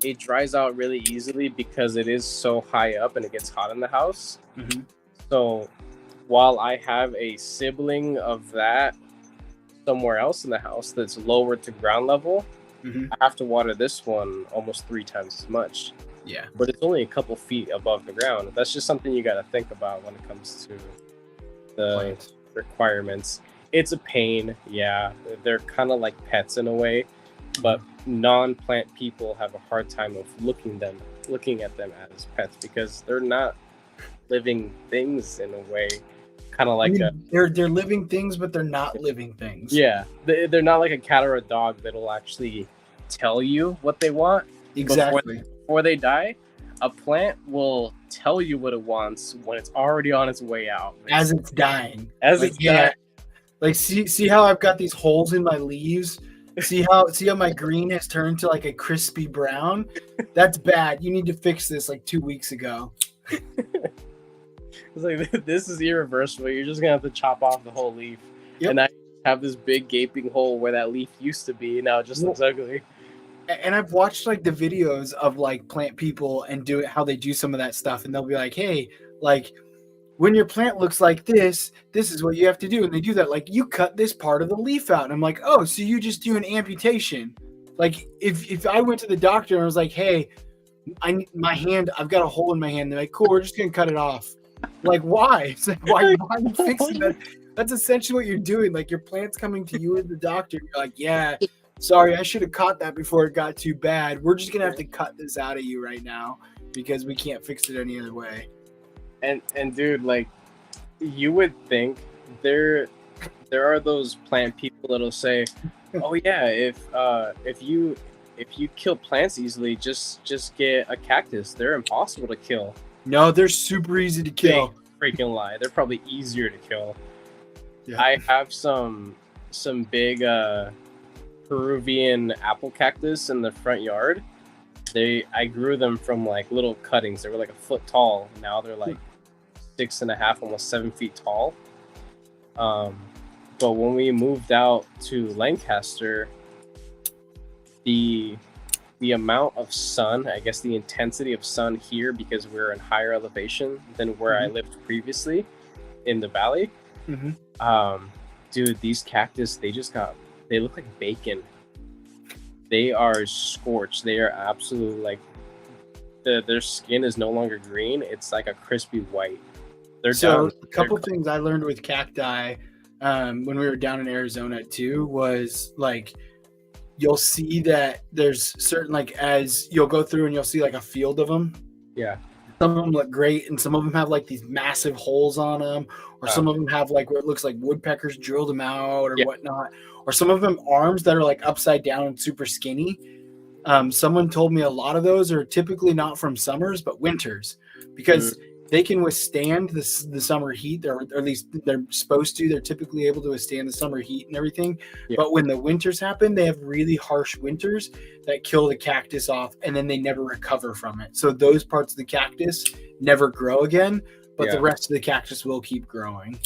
it dries out really easily because it is so high up and it gets hot in the house. Mm-hmm. So while I have a sibling of that somewhere else in the house that's lower to ground level, mm-hmm. I have to water this one almost 3 times as much. Yeah, but it's only a couple feet above the ground. That's just something you got to think about when it comes to the plants requirements. It's a pain. Yeah, they're kind of like pets in a way, but non-plant people have a hard time of looking at them as pets because they're not living things in a way. Kind of like they're living things, but they're not living things. Yeah, they're not like a cat or a dog that'll actually tell you what they want. Exactly. Before they die. A plant will tell you what it wants when it's already on its way out. As it's dying. Dying. Like see how I've got these holes in my leaves? See how my green has turned to like a crispy brown? That's bad. You need to fix this like 2 weeks ago. It's like, this is irreversible. You're just gonna have to chop off the whole leaf. Yep. And I have this big gaping hole where that leaf used to be. Now it just looks ugly. And I've watched like the videos of like plant people and how they do some of that stuff, and they'll be like, hey, like when your plant looks like this is what you have to do. And they do that. Like you cut this part of the leaf out. And I'm like, oh, so you just do an amputation. Like if I went to the doctor and I was like, hey, I've got a hole in my hand. They're like, cool, we're just going to cut it off. Like, why? It's like, why are you fixing that? That's essentially what you're doing. Like your plant's coming to you as the doctor. You're like, yeah, sorry, I should have caught that before it got too bad. We're just going to have to cut this out of you right now because we can't fix it any other way. And dude, like you would think there are those plant people that'll say, oh yeah, if you kill plants easily, just get a cactus. They're impossible to kill. No, they're super easy to kill. Big freaking lie. They're probably easier to kill. Yeah. I have some big Peruvian apple cactus in the front yard. I grew them from like little cuttings. They were like a foot tall. Now they're like 6.5, almost 7 feet tall. But when we moved out to Lancaster, the amount of sun, I guess the intensity of sun here, because we're in higher elevation than where I lived previously in the valley. Dude, these cactus, they look like bacon. They are scorched. They are absolutely like their skin is no longer green. It's like a crispy white. A couple things I learned with cacti when we were down in Arizona too was like you'll see that there's certain, like as you'll go through and you'll see like a field of them. Yeah. Some of them look great, and some of them have like these massive holes on them, or some of them have like what looks like woodpeckers drilled them out or whatnot, or some of them arms that are like upside down and super skinny. Someone told me a lot of those are typically not from summers, but winters, because they can withstand the summer heat, or at least they're supposed to. They're typically able to withstand the summer heat and everything. Yeah. But when the winters happen, they have really harsh winters that kill the cactus off, and then they never recover from it. So those parts of the cactus never grow again, but the rest of the cactus will keep growing.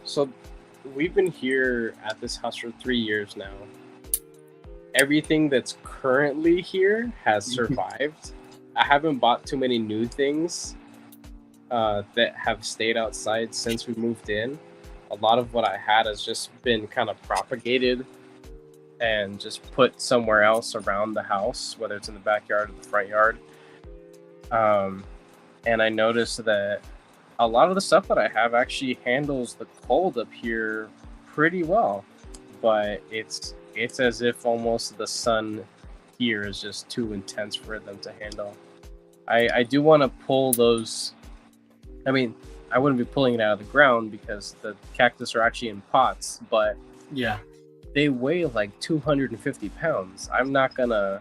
So we've been here at this house for 3 years now. Everything that's currently here has survived. I haven't bought too many new things that have stayed outside since we moved in. A lot of what I had has just been kind of propagated and just put somewhere else around the house, whether it's in the backyard or the front yard. And I noticed that a lot of the stuff that I have actually handles the cold up here pretty well, but it's as if almost the sun here is just too intense for them to handle. I do want to pull those. I mean, I wouldn't be pulling it out of the ground because the cactus are actually in pots, but yeah, they weigh like 250 pounds. I'm not gonna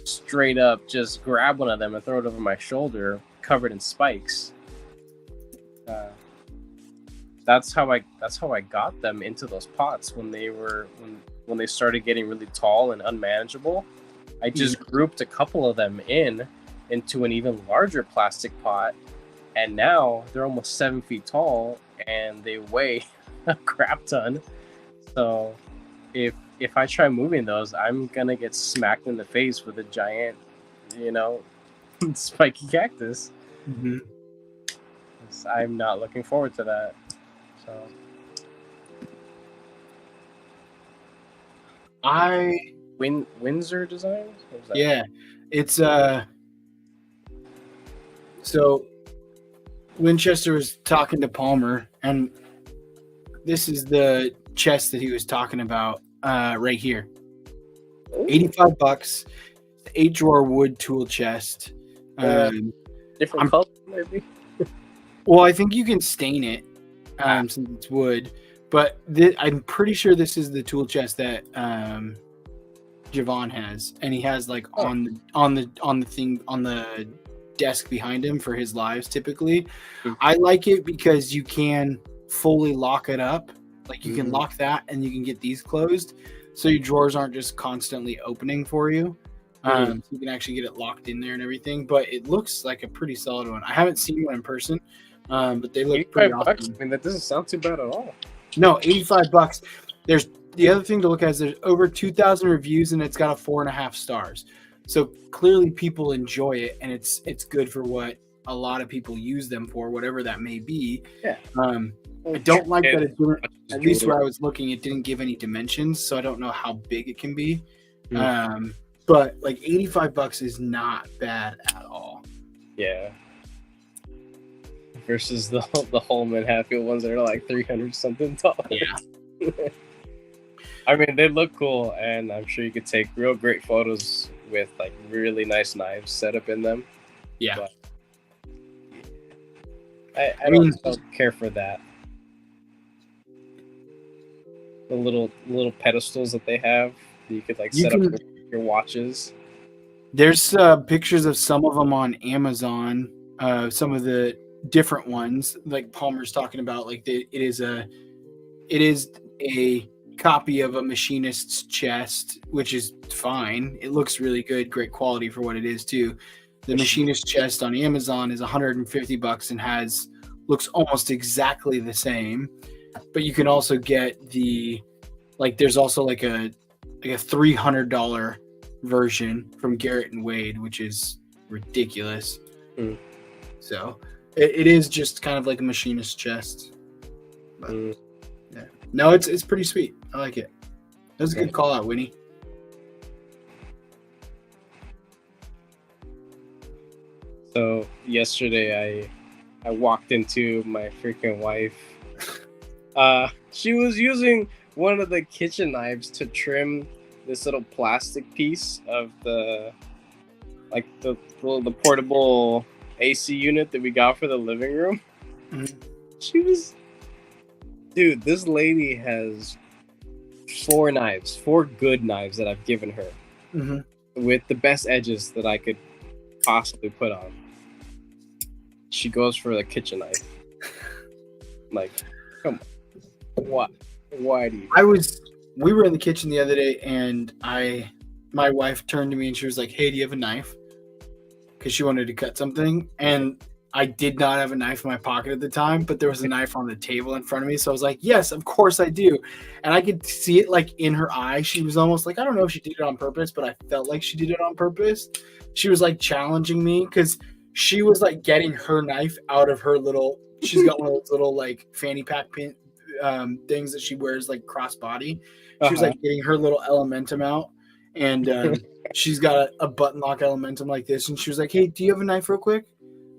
straight up just grab one of them and throw it over my shoulder covered in spikes. That's how I got them into those pots when they started getting really tall and unmanageable. I just grouped a couple of them into an even larger plastic pot, and now they're almost 7 feet tall and they weigh a crap ton. So if I try moving those, I'm gonna get smacked in the face with a giant, spiky cactus. Mm-hmm. I'm not looking forward to that. So Windsor Designs? Yeah, it's so Winchester was talking to Palmer, and this is the chest that he was talking about right here. $85, 8-drawer wood tool chest. Different color, maybe. Well, I think you can stain it since it's wood, but I'm pretty sure this is the tool chest that Javon has, and he has like on the desk behind him for his lives typically. Mm-hmm. I like it because you can fully lock it up. Like you can lock that and you can get these closed, so your drawers aren't just constantly opening for you. So you can actually get it locked in there and everything. But it looks like a pretty solid one. I haven't seen one in person, but they look pretty awesome. I mean, that doesn't sound too bad at all. No, $85. There's the other thing to look at is there's over 2,000 reviews and it's got a 4.5 stars. So clearly people enjoy it, and it's good for what a lot of people use them for, whatever that may be. Yeah. I don't like that it didn't, at least where I was looking, it didn't give any dimensions, so I don't know how big it can be. But like $85 is not bad at all. Yeah. Versus the Holman Hatfield ones that are like 300 something tall. Yeah. I mean, they look cool, and I'm sure you could take real great photos with like really nice knives set up in them. Yeah. But I don't care for that. The little pedestals that they have that you could like set up with your watches. There's pictures of some of them on Amazon. Some of the different ones, like Palmer's talking about, like it is a copy of a machinist's chest, which is fine. It looks really good, great quality for what it is too. The machinist chest on Amazon is $150 and looks almost exactly the same. But you can also get there's also like a $300 version from Garrett and Wade, which is ridiculous. So it is just kind of like a machinist chest. But, yeah. No, it's pretty sweet. I like it. That was a good call out, Winnie. So yesterday I walked into my freaking wife. She was using one of the kitchen knives to trim this little plastic piece of the portable AC unit that we got for the living room. Dude, this lady has 4 knives, 4 good knives that I've given her Mm-hmm. with the best edges that I could possibly put on. She goes for the kitchen knife. Like, come on. Why do you? We were in the kitchen the other day, and my wife turned to me and she was like, "Hey, do you have a knife?" Because she wanted to cut something, and I did not have a knife in my pocket at the time, but there was a knife on the table in front of me, so I was like, "Yes, of course I do." And I could see it like in her eye. She was almost like, I don't know if she did it on purpose, but I felt like she did it on purpose. She was like challenging me because she was like getting her knife out of her little. She's got one of those little like fanny pack pin things that she wears like crossbody. She was like getting her little Elementum out, and she's got a button lock Elementum like this, and she was like, "Hey, do you have a knife real quick?"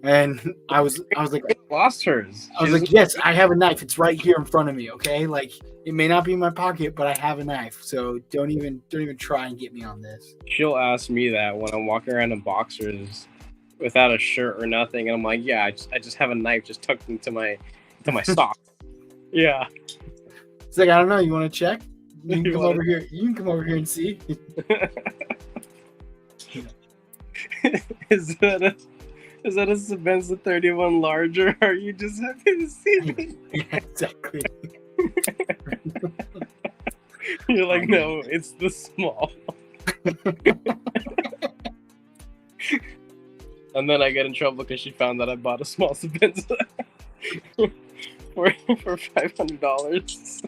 And I was like, Lost hers. I was like, "Yes, I have a knife. It's right here in front of me. Okay, like it may not be in my pocket, but I have a knife. So don't even try and get me on this." She'll ask me that when I'm walking around in boxers without a shirt or nothing, and I'm like, "Yeah, I just have a knife just tucked into my sock." Yeah. It's like, I don't know. You want to check? You can come over here. You can come over here and see. Is that a Sebenza 31 larger? Are you just happy to see me? Yeah, exactly. You're like, no, it's the small. And then I get in trouble because she found that I bought a small Sebenza for $500.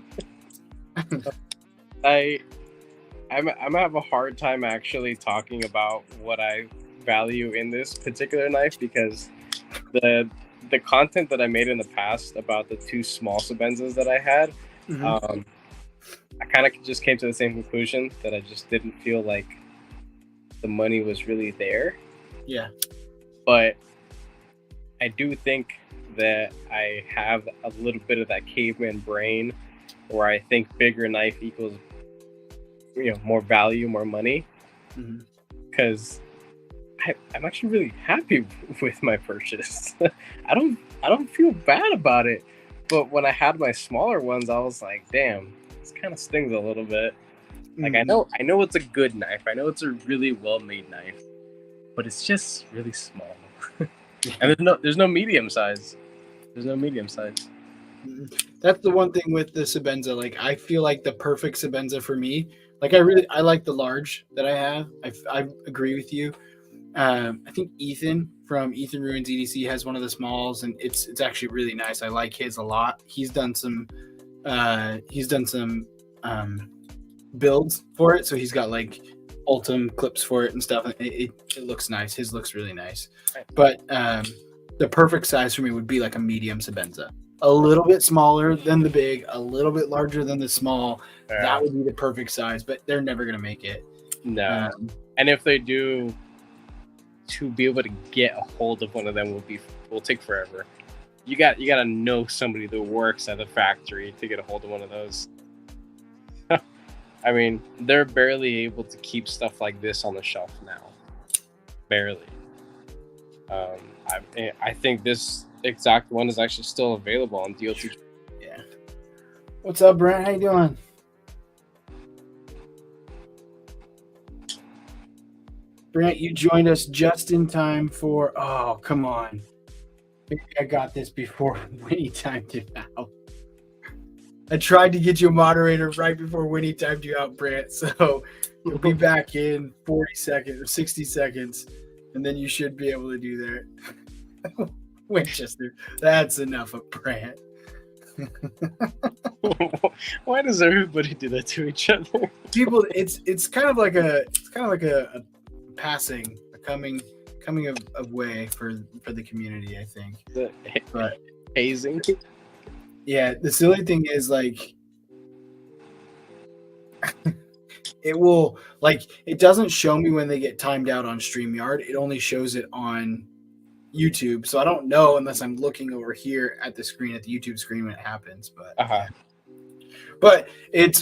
I'm gonna have a hard time actually talking about what I value in this particular knife because the content that I made in the past about the 2 small Sebenzas that I had, I kind of just came to the same conclusion that I just didn't feel like the money was really there. Yeah. But I do think that I have a little bit of that caveman brain where I think bigger knife equals, more value, more money. Because I'm actually really happy with my purchase. I don't feel bad about it. But when I had my smaller ones, I was like, damn, this kind of stings a little bit. Like I know it's a good knife. I know it's a really well-made knife, but it's just really small. And there's no medium size. There's no medium size. That's the one thing with the Sebenza. Like I feel like the perfect Sebenza for me. Like I like the large that I have. I agree with you. I think Ethan from Ethan Ruins EDC has one of the smalls, and it's actually really nice. I like his a lot. He's done some builds for it, so he's got like Ultim clips for it and stuff. It looks nice. His looks really nice. But the perfect size for me would be like a medium Sebenza. A little bit smaller than the big, a little bit larger than the small. Yeah. That would be the perfect size, but they're never going to make it. No. And if they do, to be able to get a hold of one of them will take forever. You got to know somebody that works at the factory to get a hold of one of those. I mean, they're barely able to keep stuff like this on the shelf now. Barely. I think this exact one is actually still available on DOT. Yeah. What's up, Brent? How you doing? Brent, you joined us just in time for. Oh, come on! Maybe I got this before Winnie timed you out. I tried to get you a moderator right before Winnie timed you out, Brent. So you'll be back in 40 seconds or 60 seconds, and then you should be able to do that. Winchester, that's enough of Brent. Why does everybody do that to each other? People, it's kind of like a passing, a coming of way for the community, I think. But hazing. Yeah, the silly thing is like it will it doesn't show me when they get timed out on StreamYard. It only shows it on YouTube. So I don't know unless I'm looking over here at the screen, at the YouTube screen when it happens. But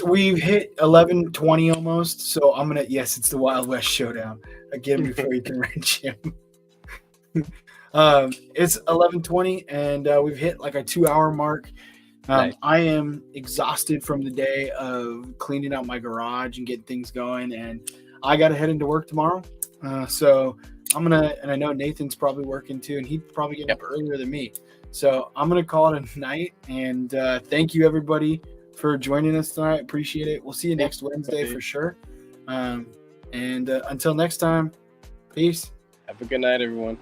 we've hit 11:20 almost. So I'm gonna it's the Wild West Showdown. I get him before you can wrench him. It's 11:20 and we've hit like a 2-hour mark. Nice. I am exhausted from the day of cleaning out my garage and getting things going, and I got to head into work tomorrow. So I'm gonna, and I know Nathan's probably working too, and he'd probably get up earlier than me. So I'm gonna call it a night. And thank you everybody for joining us tonight. Appreciate it. We'll see you next Wednesday for sure. And until next time, peace. Have a good night, everyone.